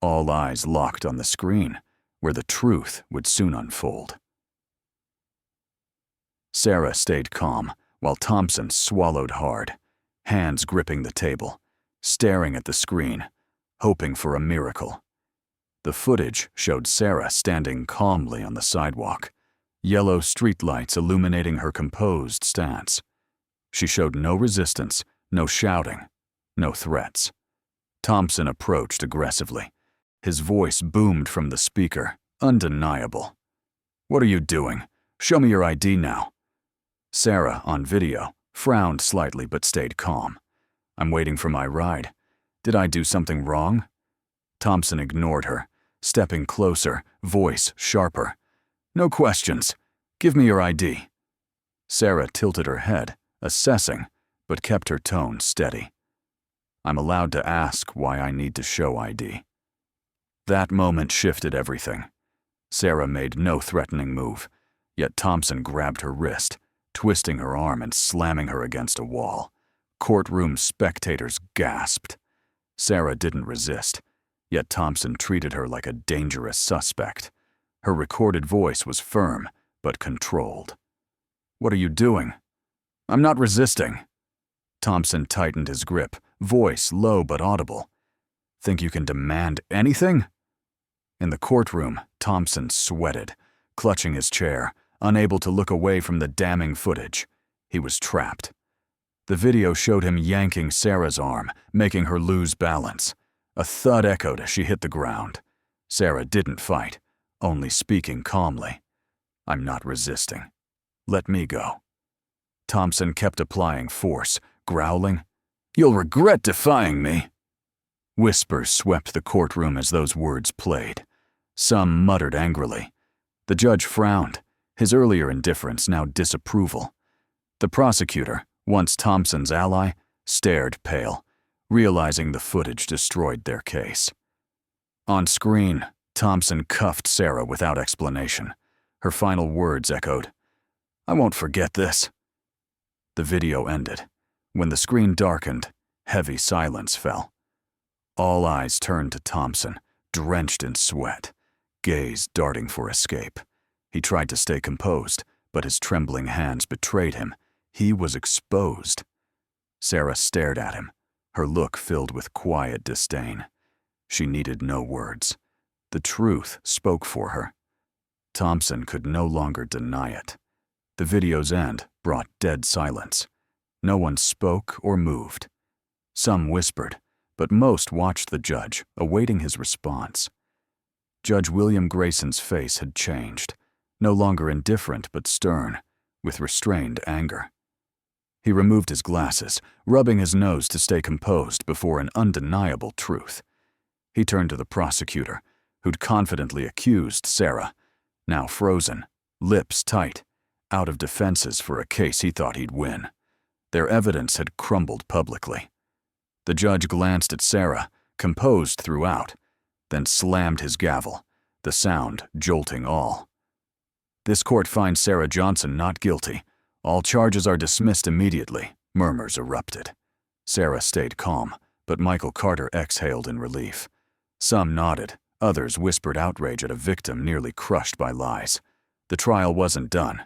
All eyes locked on the screen, where the truth would soon unfold. Sarah stayed calm, while Thompson swallowed hard, hands gripping the table, staring at the screen, hoping for a miracle. The footage showed Sarah standing calmly on the sidewalk, yellow streetlights illuminating her composed stance. She showed no resistance, no shouting, no threats. Thompson approached aggressively. His voice boomed from the speaker, undeniable. "What are you doing? Show me your ID now." Sarah, on video, frowned slightly but stayed calm. I'm waiting for my ride. Did I do something wrong? Thompson ignored her, stepping closer, voice sharper. No questions. Give me your ID. Sarah tilted her head, assessing, but kept her tone steady. I'm allowed to ask why I need to show ID. That moment shifted everything. Sarah made no threatening move, yet Thompson grabbed her wrist, twisting her arm and slamming her against a wall. Courtroom spectators gasped. Sarah didn't resist, yet Thompson treated her like a dangerous suspect. Her recorded voice was firm, but controlled. What are you doing? I'm not resisting. Thompson tightened his grip, voice low but audible. Think you can demand anything? In the courtroom, Thompson sweated, clutching his chair, unable to look away from the damning footage. He was trapped. The video showed him yanking Sarah's arm, making her lose balance. A thud echoed as she hit the ground. Sarah didn't fight, only speaking calmly. I'm not resisting. Let me go. Thompson kept applying force, growling, You'll regret defying me. Whispers swept the courtroom as those words played. Some muttered angrily. The judge frowned, his earlier indifference now disapproval. The prosecutor, once Thompson's ally, stared pale, realizing the footage destroyed their case. On screen, Thompson cuffed Sarah without explanation. Her final words echoed, I won't forget this. The video ended. When the screen darkened, heavy silence fell. All eyes turned to Thompson, drenched in sweat, gaze darting for escape. He tried to stay composed, but his trembling hands betrayed him. He was exposed. Sarah stared at him, her look filled with quiet disdain. She needed no words. The truth spoke for her. Thompson could no longer deny it. The video's end brought dead silence. No one spoke or moved. Some whispered, but most watched the judge, awaiting his response. Judge William Grayson's face had changed, no longer indifferent but stern, with restrained anger. He removed his glasses, rubbing his nose to stay composed before an undeniable truth. He turned to the prosecutor, who'd confidently accused Sarah, now frozen, lips tight, out of defenses for a case he thought he'd win. Their evidence had crumbled publicly. The judge glanced at Sarah, composed throughout, then slammed his gavel, the sound jolting all. This court finds Sarah Johnson not guilty. All charges are dismissed immediately. Murmurs erupted. Sarah stayed calm, but Michael Carter exhaled in relief. Some nodded, others whispered outrage at a victim nearly crushed by lies. The trial wasn't done.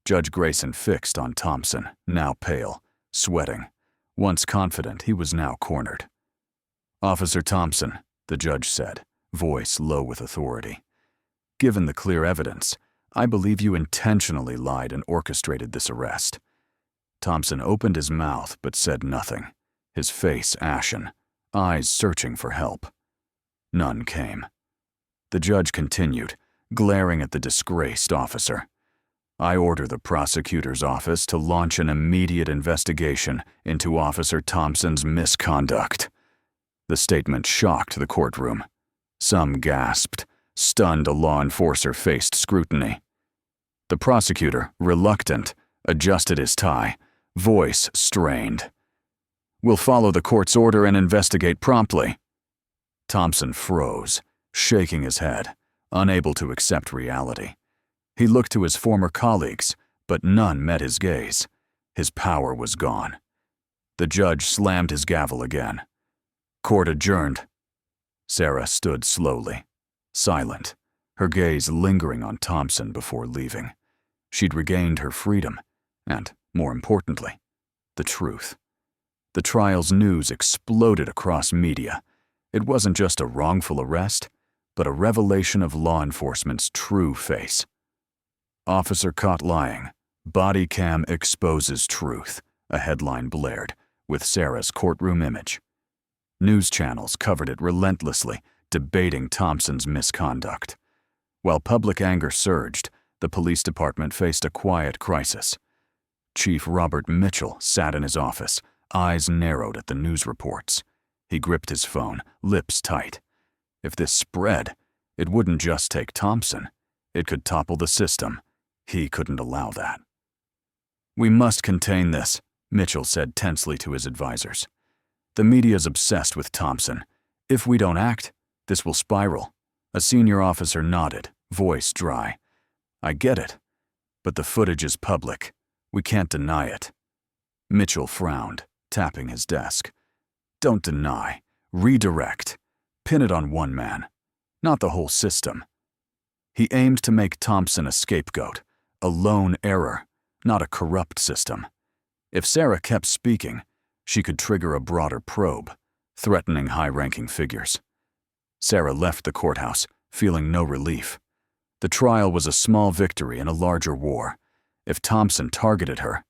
Judge Grayson fixed on Thompson, now pale, sweating. Once confident, he was now cornered. Officer Thompson, the judge said, voice low with authority. Given the clear evidence, I believe you intentionally lied and orchestrated this arrest. Thompson opened his mouth but said nothing, his face ashen, eyes searching for help. None came. The judge continued, glaring at the disgraced officer. I order the prosecutor's office to launch an immediate investigation into Officer Thompson's misconduct. The statement shocked the courtroom. Some gasped. Stunned, a law enforcer faced scrutiny. The prosecutor, reluctant, adjusted his tie, voice strained. We'll follow the court's order and investigate promptly. Thompson froze, shaking his head, unable to accept reality. He looked to his former colleagues, but none met his gaze. His power was gone. The judge slammed his gavel again. Court adjourned. Sarah stood slowly, silent, her gaze lingering on Thompson before leaving. She'd regained her freedom, and, more importantly, the truth. The trial's news exploded across media. It wasn't just a wrongful arrest, but a revelation of law enforcement's true face. Officer caught lying. Body cam exposes truth, a headline blared, with Sarah's courtroom image. News channels covered it relentlessly, debating Thompson's misconduct. While public anger surged, the police department faced a quiet crisis. Chief Robert Mitchell sat in his office, eyes narrowed at the news reports. He gripped his phone, lips tight. If this spread, it wouldn't just take Thompson. It could topple the system. He couldn't allow that. "We must contain this," Mitchell said tensely to his advisors. "The media's obsessed with Thompson. If we don't act, this will spiral." A senior officer nodded, voice dry. "I get it, but the footage is public. We can't deny it." Mitchell frowned, tapping his desk. "Don't deny. Redirect. Pin it on one man, not the whole system." He aimed to make Thompson a scapegoat, a lone error, not a corrupt system. If Sarah kept speaking, she could trigger a broader probe, threatening high-ranking figures. Sarah left the courthouse, feeling no relief. The trial was a small victory in a larger war. If Thompson targeted her,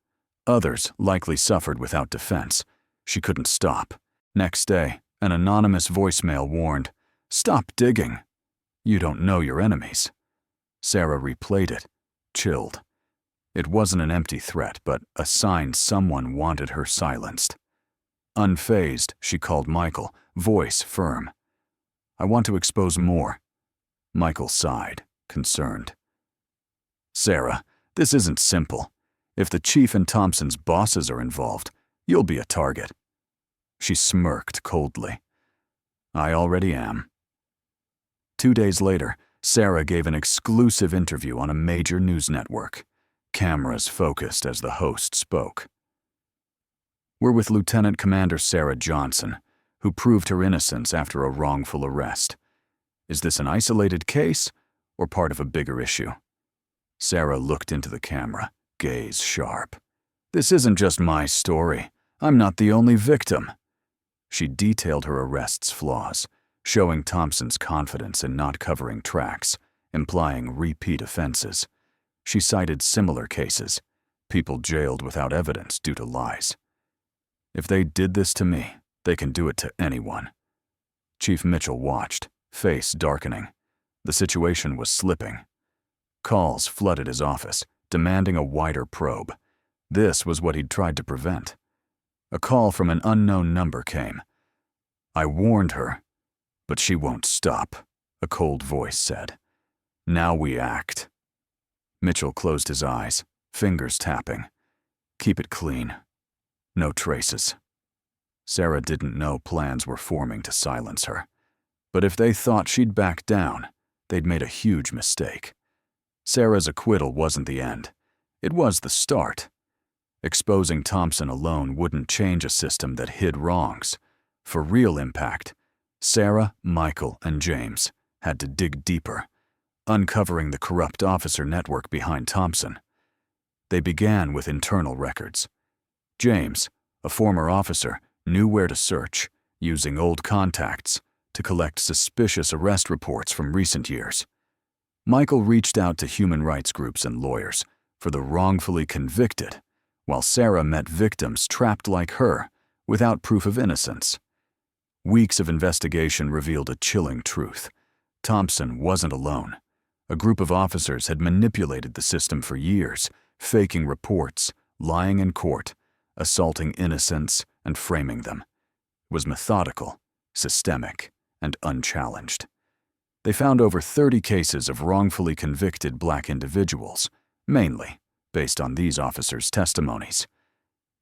others likely suffered without defense. She couldn't stop. Next day, an anonymous voicemail warned, "Stop digging. You don't know your enemies." Sarah replayed it, chilled. It wasn't an empty threat, but a sign someone wanted her silenced. Unfazed, she called Michael, voice firm. "I want to expose more." Michael sighed, concerned. "Sarah, this isn't simple. If the chief and Thompson's bosses are involved, you'll be a target." She smirked coldly. "I already am." 2 days later, Sarah gave an exclusive interview on a major news network. Cameras focused as the host spoke. "We're with Lieutenant Commander Sarah Johnson, who proved her innocence after a wrongful arrest. Is this an isolated case or part of a bigger issue?" Sarah looked into the camera, gaze sharp. "This isn't just my story. I'm not the only victim." She detailed her arrest's flaws, showing Thompson's confidence in not covering tracks, implying repeat offenses. She cited similar cases, people jailed without evidence due to lies. "If they did this to me, they can do it to anyone." Chief Mitchell watched, face darkening. The situation was slipping. Calls flooded his office, demanding a wider probe. This was what he'd tried to prevent. A call from an unknown number came. "I warned her, but she won't stop," a cold voice said. "Now we act." Mitchell closed his eyes, fingers tapping. "Keep it clean. No traces." Sarah didn't know plans were forming to silence her. But if they thought she'd back down, they'd made a huge mistake. Sarah's acquittal wasn't the end. It was the start. Exposing Thompson alone wouldn't change a system that hid wrongs. For real impact, Sarah, Michael, and James had to dig deeper, uncovering the corrupt officer network behind Thompson. They began with internal records. James, a former officer, knew where to search, using old contacts to collect suspicious arrest reports from recent years. Michael reached out to human rights groups and lawyers for the wrongfully convicted, while Sarah met victims trapped like her without proof of innocence. Weeks of investigation revealed a chilling truth. Thompson wasn't alone. A group of officers had manipulated the system for years, faking reports, lying in court, assaulting innocents, and framing them. It was methodical, systemic, and unchallenged. They found over 30 cases of wrongfully convicted black individuals, mainly based on these officers' testimonies.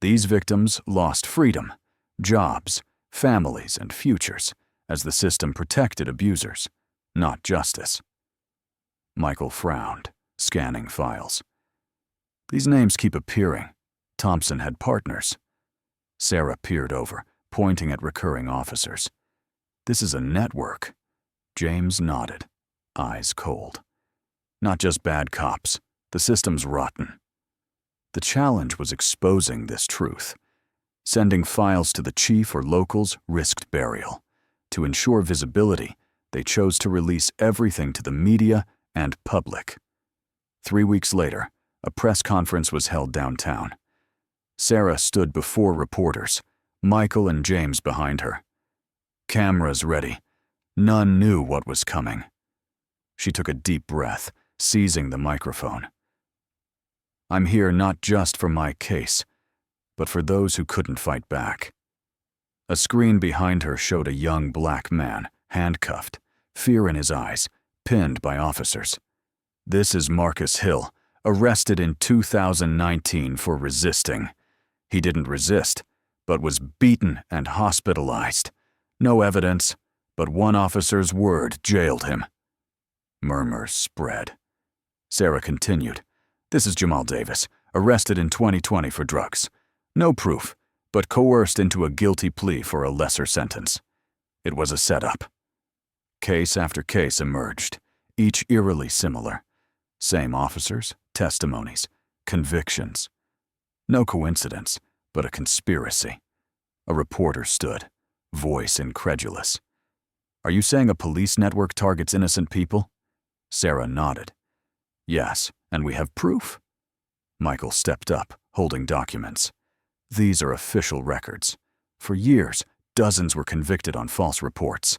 These victims lost freedom, jobs, families, and futures as the system protected abusers, not justice. Michael frowned, scanning files. These names keep appearing. Thompson had partners. Sarah peered over, pointing at recurring officers. "This is a network." James nodded, eyes cold. "Not just bad cops. The system's rotten." The challenge was exposing this truth. Sending files to the chief or locals risked burial. To ensure visibility, they chose to release everything to the media and public. 3 weeks later, a press conference was held downtown. Sarah stood before reporters, Michael and James behind her. Cameras ready. None knew what was coming. She took a deep breath, seizing the microphone. "I'm here not just for my case, but for those who couldn't fight back. A screen behind her showed a young black man, handcuffed, fear in his eyes, pinned by officers. This is Marcus Hill, arrested in 2019 for resisting. He didn't resist, but was beaten and hospitalized. No evidence, but one officer's word jailed him. Murmurs spread. Sarah continued. This is Jamal Davis, arrested in 2020 for drugs. No proof, but coerced into a guilty plea for a lesser sentence. It was a setup. Case after case emerged, each eerily similar. Same officers, testimonies, convictions. No coincidence, but a conspiracy. A reporter stood, voice incredulous. Are you saying a police network targets innocent people? Sarah nodded. Yes, and we have proof. Michael stepped up, holding documents. These are official records. For years, dozens were convicted on false reports.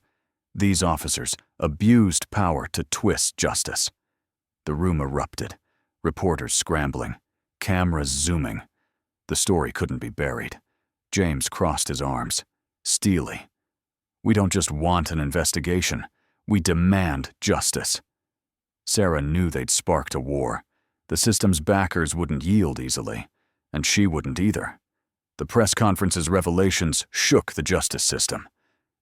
These officers abused power to twist justice. The room erupted, reporters scrambling, cameras zooming. The story couldn't be buried. James crossed his arms, steely. We don't just want an investigation, we demand justice. Sarah knew they'd sparked a war. The system's backers wouldn't yield easily, and she wouldn't either. The press conference's revelations shook the justice system.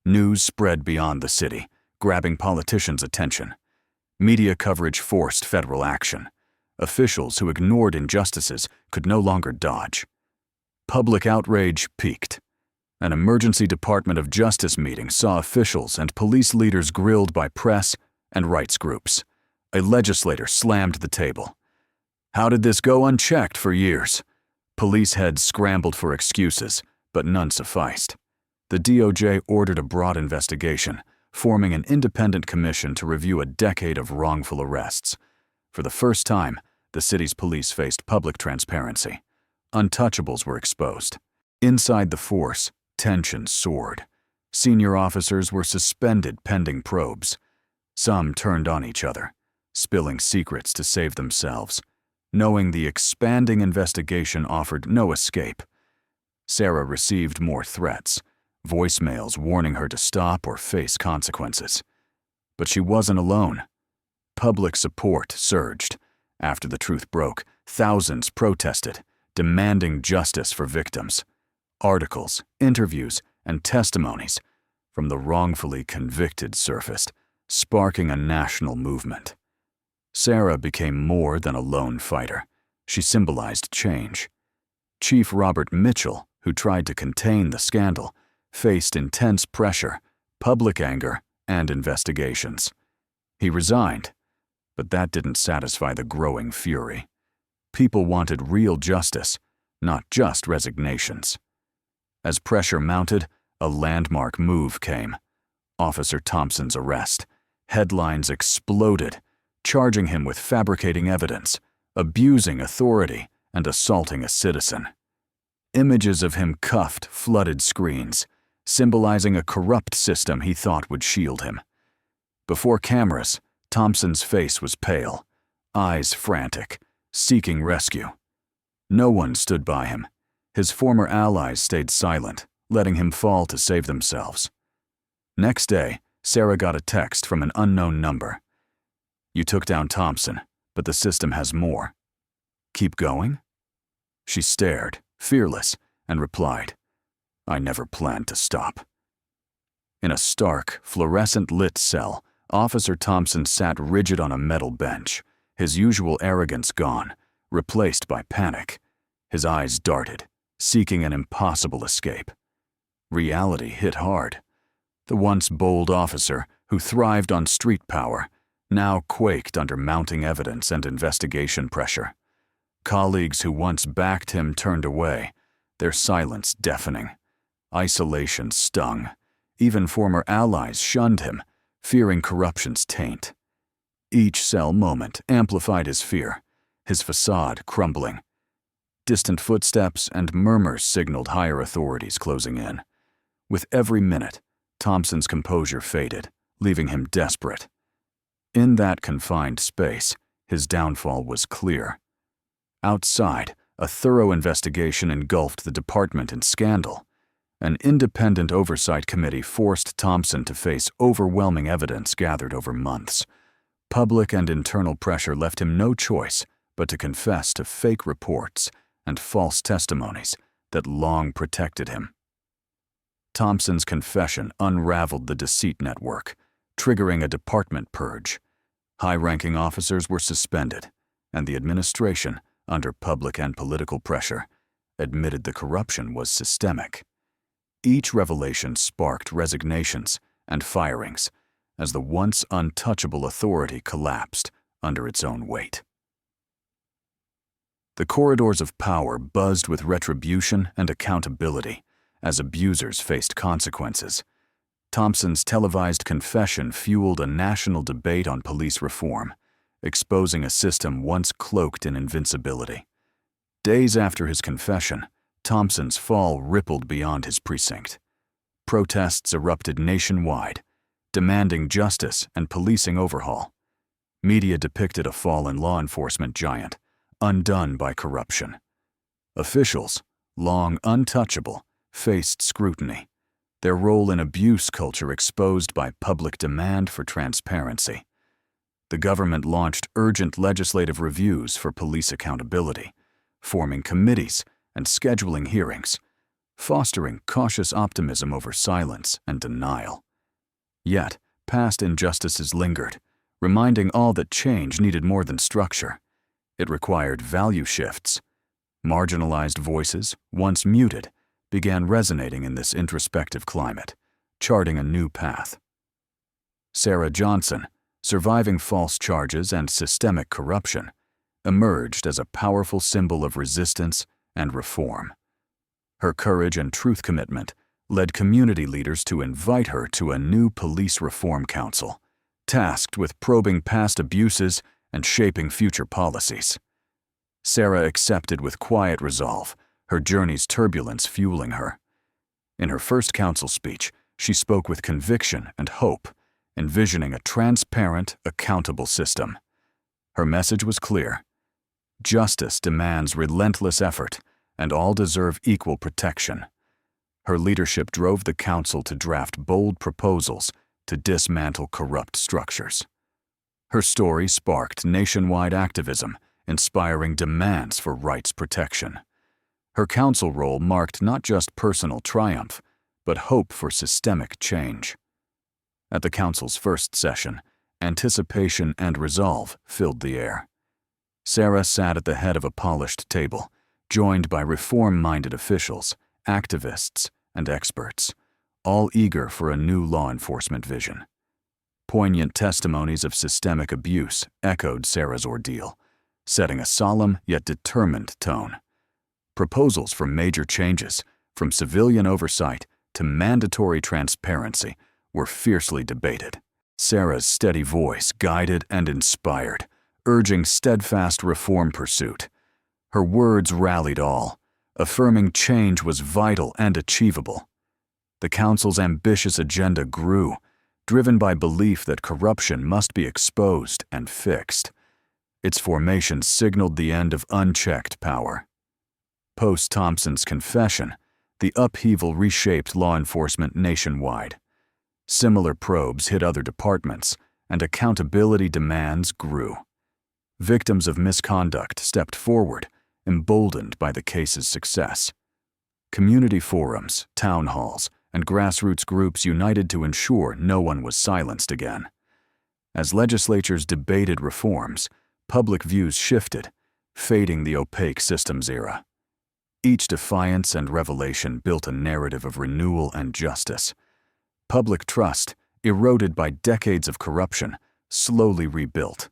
News spread beyond the city, grabbing politicians' attention. Media coverage forced federal action. Officials who ignored injustices could no longer dodge. Public outrage peaked. An emergency Department of Justice meeting saw officials and police leaders grilled by press and rights groups. A legislator slammed the table. How did this go unchecked for years? Police heads scrambled for excuses, but none sufficed. The DOJ ordered a broad investigation, forming an independent commission to review a decade of wrongful arrests. For the first time, the city's police faced public transparency. Untouchables were exposed. Inside the force, tension soared. Senior officers were suspended pending probes. Some turned on each other, spilling secrets to save themselves, knowing the expanding investigation offered no escape. Sarah received more threats, voicemails warning her to stop or face consequences. But she wasn't alone. Public support surged. After the truth broke, thousands protested, demanding justice for victims. Articles, interviews, and testimonies from the wrongfully convicted surfaced, sparking a national movement. Sarah became more than a lone fighter. She symbolized change. Chief Robert Mitchell, who tried to contain the scandal, faced intense pressure, public anger, and investigations. He resigned, but that didn't satisfy the growing fury. People wanted real justice, not just resignations. As pressure mounted, a landmark move came. Officer Thompson's arrest. Headlines exploded, charging him with fabricating evidence, abusing authority, and assaulting a citizen. Images of him cuffed flooded screens, symbolizing a corrupt system he thought would shield him. Before cameras, Thompson's face was pale, eyes frantic, seeking rescue. No one stood by him. His former allies stayed silent, letting him fall to save themselves. Next day, Sarah got a text from an unknown number. You took down Thompson, but the system has more. Keep going? She stared, fearless, and replied, I never planned to stop. In a stark, fluorescent-lit cell, Officer Thompson sat rigid on a metal bench, his usual arrogance gone, replaced by panic. His eyes darted, seeking an impossible escape. Reality hit hard. The once bold officer, who thrived on street power, now quaked under mounting evidence and investigation pressure. Colleagues who once backed him turned away, their silence deafening. Isolation stung. Even former allies shunned him, fearing corruption's taint. Each cell moment amplified his fear, his facade crumbling. Distant footsteps and murmurs signaled higher authorities closing in. With every minute, Thompson's composure faded, leaving him desperate. In that confined space, his downfall was clear. Outside, A thorough investigation engulfed the department in scandal. An independent oversight committee forced Thompson to face overwhelming evidence gathered over months. Public and internal pressure left him no choice but to confess to fake reports and false testimonies that long protected him. Thompson's confession unraveled the deceit network, triggering a department purge. High-ranking officers were suspended, and the administration, under public and political pressure, admitted the corruption was systemic. Each revelation sparked resignations and firings as the once untouchable authority collapsed under its own weight. The corridors of power buzzed with retribution and accountability as abusers faced consequences. Thompson's televised confession fueled a national debate on police reform, exposing a system once cloaked in invincibility. Days after his confession, Thompson's fall rippled beyond his precinct. Protests erupted nationwide, demanding justice and policing overhaul. Media depicted a fallen law enforcement giant, undone by corruption. Officials, long untouchable, faced scrutiny, their role in abuse culture exposed by public demand for transparency. The government launched urgent legislative reviews for police accountability, forming committees and scheduling hearings, fostering cautious optimism over silence and denial. Yet, past injustices lingered, reminding all that change needed more than structure. It required value shifts. Marginalized voices, once muted, began resonating in this introspective climate, charting a new path. Sarah Johnson, surviving false charges and systemic corruption, emerged as a powerful symbol of resistance and reform. Her courage and truth commitment led community leaders to invite her to a new police reform council, tasked with probing past abuses and shaping future policies. Sarah accepted with quiet resolve, her journey's turbulence fueling her. In her first council speech, she spoke with conviction and hope, envisioning a transparent, accountable system. Her message was clear. Justice demands relentless effort, and all deserve equal protection. Her leadership drove the council to draft bold proposals to dismantle corrupt structures. Her story sparked nationwide activism, inspiring demands for rights protection. Her council role marked not just personal triumph, but hope for systemic change. At the council's first session, anticipation and resolve filled the air. Sarah sat at the head of a polished table, joined by reform-minded officials, activists, and experts, all eager for a new law enforcement vision. Poignant testimonies of systemic abuse echoed Sarah's ordeal, setting a solemn yet determined tone. Proposals for major changes, from civilian oversight to mandatory transparency, were fiercely debated. Sarah's steady voice guided and inspired, urging steadfast reform pursuit. Her words rallied all, affirming change was vital and achievable. The council's ambitious agenda grew, driven by belief that corruption must be exposed and fixed. Its formation signaled the end of unchecked power. Post-Thompson's confession, the upheaval reshaped law enforcement nationwide. Similar probes hit other departments, and accountability demands grew. Victims of misconduct stepped forward, emboldened by the case's success. Community forums, town halls, and grassroots groups united to ensure no one was silenced again. As legislatures debated reforms, public views shifted, fading the opaque systems era. Each defiance and revelation built a narrative of renewal and justice. Public trust, eroded by decades of corruption, slowly rebuilt.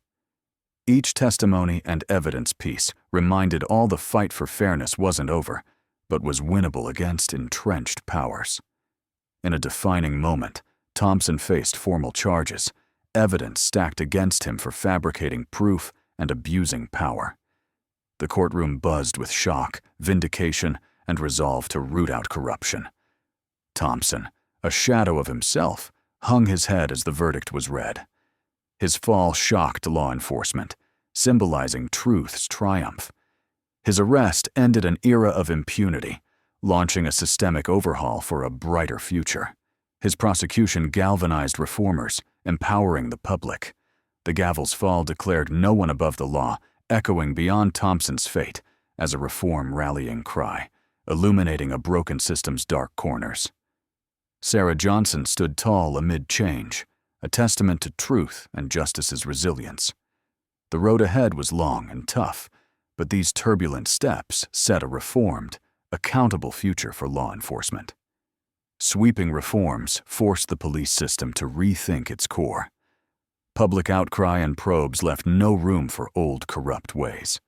Each testimony and evidence piece reminded all the fight for fairness wasn't over, but was winnable against entrenched powers. In a defining moment, Thompson faced formal charges, evidence stacked against him for fabricating proof and abusing power. The courtroom buzzed with shock, vindication, and resolve to root out corruption. Thompson, a shadow of himself, hung his head as the verdict was read. His fall shocked law enforcement, symbolizing truth's triumph. His arrest ended an era of impunity, launching a systemic overhaul for a brighter future. His prosecution galvanized reformers, empowering the public. The gavel's fall declared no one above the law, echoing beyond Thompson's fate as a reform rallying cry, illuminating a broken system's dark corners. Sarah Johnson stood tall amid change, a testament to truth and justice's resilience. The road ahead was long and tough, but these turbulent steps set a reformed, accountable future for law enforcement. Sweeping reforms forced the police system to rethink its core. Public outcry and probes left no room for old, corrupt ways.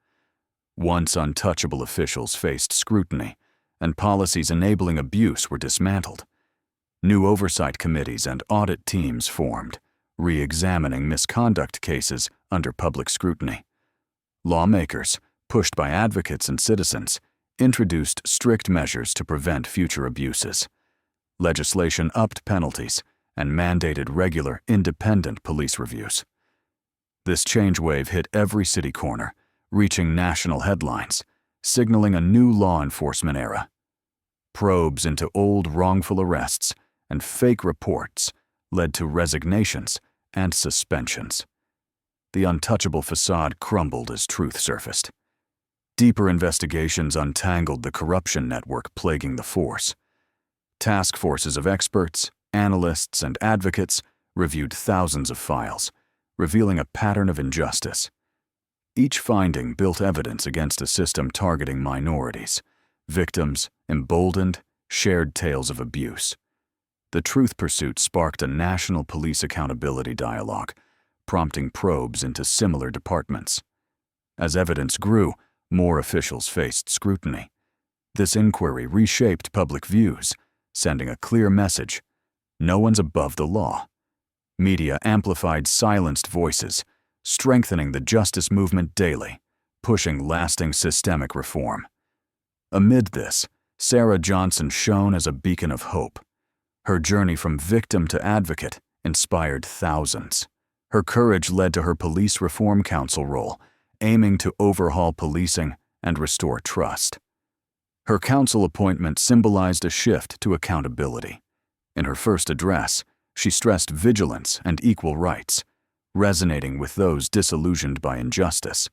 Once untouchable officials faced scrutiny, and policies enabling abuse were dismantled. New oversight committees and audit teams formed, re-examining misconduct cases under public scrutiny. Lawmakers, pushed by advocates and citizens, introduced strict measures to prevent future abuses. Legislation upped penalties and mandated regular, independent police reviews. This change wave hit every city corner, reaching national headlines, signaling a new law enforcement era. Probes into old wrongful arrests and fake reports led to resignations and suspensions. The untouchable facade crumbled as truth surfaced. Deeper investigations untangled the corruption network plaguing the force. Task forces of experts, analysts, and advocates reviewed thousands of files, revealing a pattern of injustice. Each finding built evidence against a system targeting minorities. Victims, emboldened, shared tales of abuse. The truth pursuit sparked a national police accountability dialogue, prompting probes into similar departments. As evidence grew, more officials faced scrutiny. This inquiry reshaped public views, sending a clear message: no one's above the law. Media amplified silenced voices, strengthening the justice movement daily, pushing lasting systemic reform. Amid this, Sarah Johnson shone as a beacon of hope. Her journey from victim to advocate inspired thousands. Her courage led to her Police Reform Council role, aiming to overhaul policing and restore trust. Her council appointment symbolized a shift to accountability. In her first address, she stressed vigilance and equal rights, resonating with those disillusioned by injustice.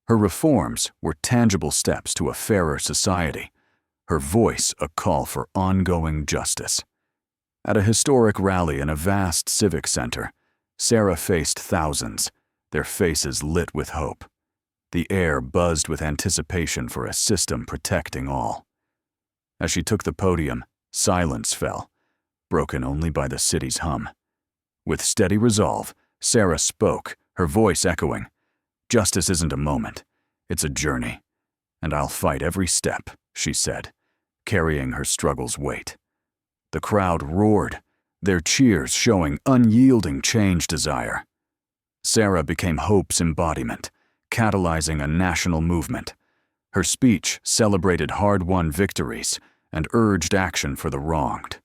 Her reforms were tangible steps to a fairer society, her voice a call for ongoing justice. At a historic rally in a vast civic center, Sarah faced thousands, their faces lit with hope. The air buzzed with anticipation for a system protecting all. As she took the podium, silence fell, broken only by the city's hum. With steady resolve, Sarah spoke, her voice echoing, "Justice isn't a moment, it's a journey. And I'll fight every step," she said, carrying her struggle's weight. The crowd roared, their cheers showing unyielding change desire. Sarah became hope's embodiment, catalyzing a national movement. Her speech celebrated hard-won victories and urged action for the wronged.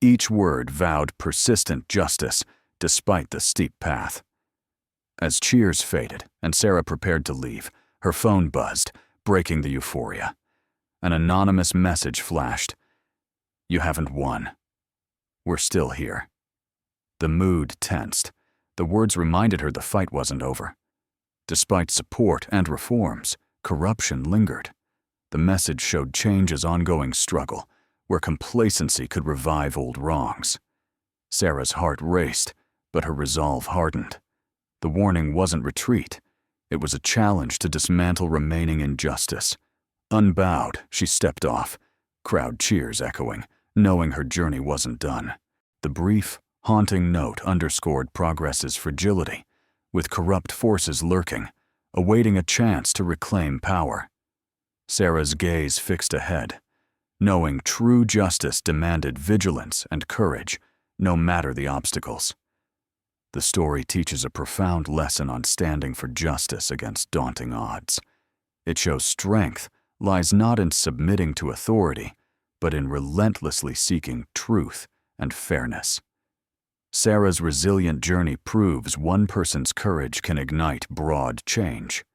Each word vowed persistent justice despite the steep path. As cheers faded and Sarah prepared to leave, her phone buzzed, breaking the euphoria. An anonymous message flashed. "You haven't won. We're still here." The mood tensed. The words reminded her the fight wasn't over. Despite support and reforms, corruption lingered. The message showed change as ongoing struggle, where complacency could revive old wrongs. Sarah's heart raced, but her resolve hardened. The warning wasn't retreat. It was a challenge to dismantle remaining injustice. Unbowed, she stepped off, crowd cheers echoing, knowing her journey wasn't done. The brief, haunting note underscored progress's fragility, with corrupt forces lurking, awaiting a chance to reclaim power. Sarah's gaze fixed ahead, knowing true justice demanded vigilance and courage, no matter the obstacles. The story teaches a profound lesson on standing for justice against daunting odds. It shows strength lies not in submitting to authority, but in relentlessly seeking truth and fairness. Sarah's resilient journey proves one person's courage can ignite broad change.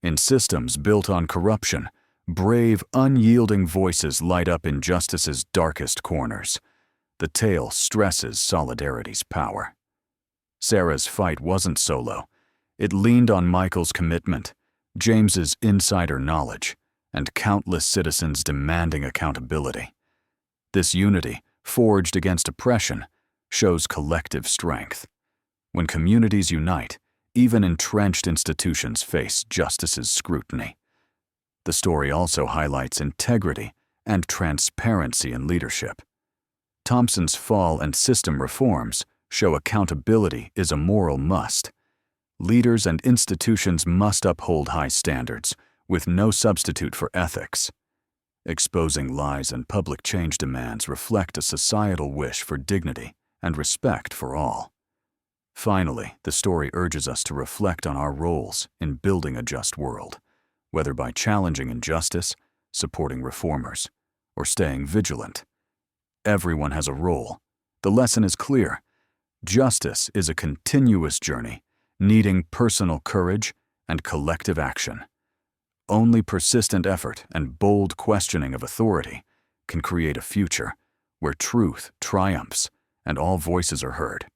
In systems built on corruption, brave, unyielding voices light up injustice's darkest corners. The tale stresses solidarity's power. Sarah's fight wasn't solo. It leaned on Michael's commitment, James's insider knowledge, and countless citizens demanding accountability. This unity, forged against oppression, shows collective strength. When communities unite, even entrenched institutions face justice's scrutiny. The story also highlights integrity and transparency in leadership. Thompson's fall and system reforms show accountability is a moral must. Leaders and institutions must uphold high standards, with no substitute for ethics. Exposing lies and public change demands reflect a societal wish for dignity and respect for all. Finally, the story urges us to reflect on our roles in building a just world, whether by challenging injustice, supporting reformers, or staying vigilant. Everyone has a role. The lesson is clear. Justice is a continuous journey, needing personal courage and collective action. Only persistent effort and bold questioning of authority can create a future where truth triumphs and all voices are heard.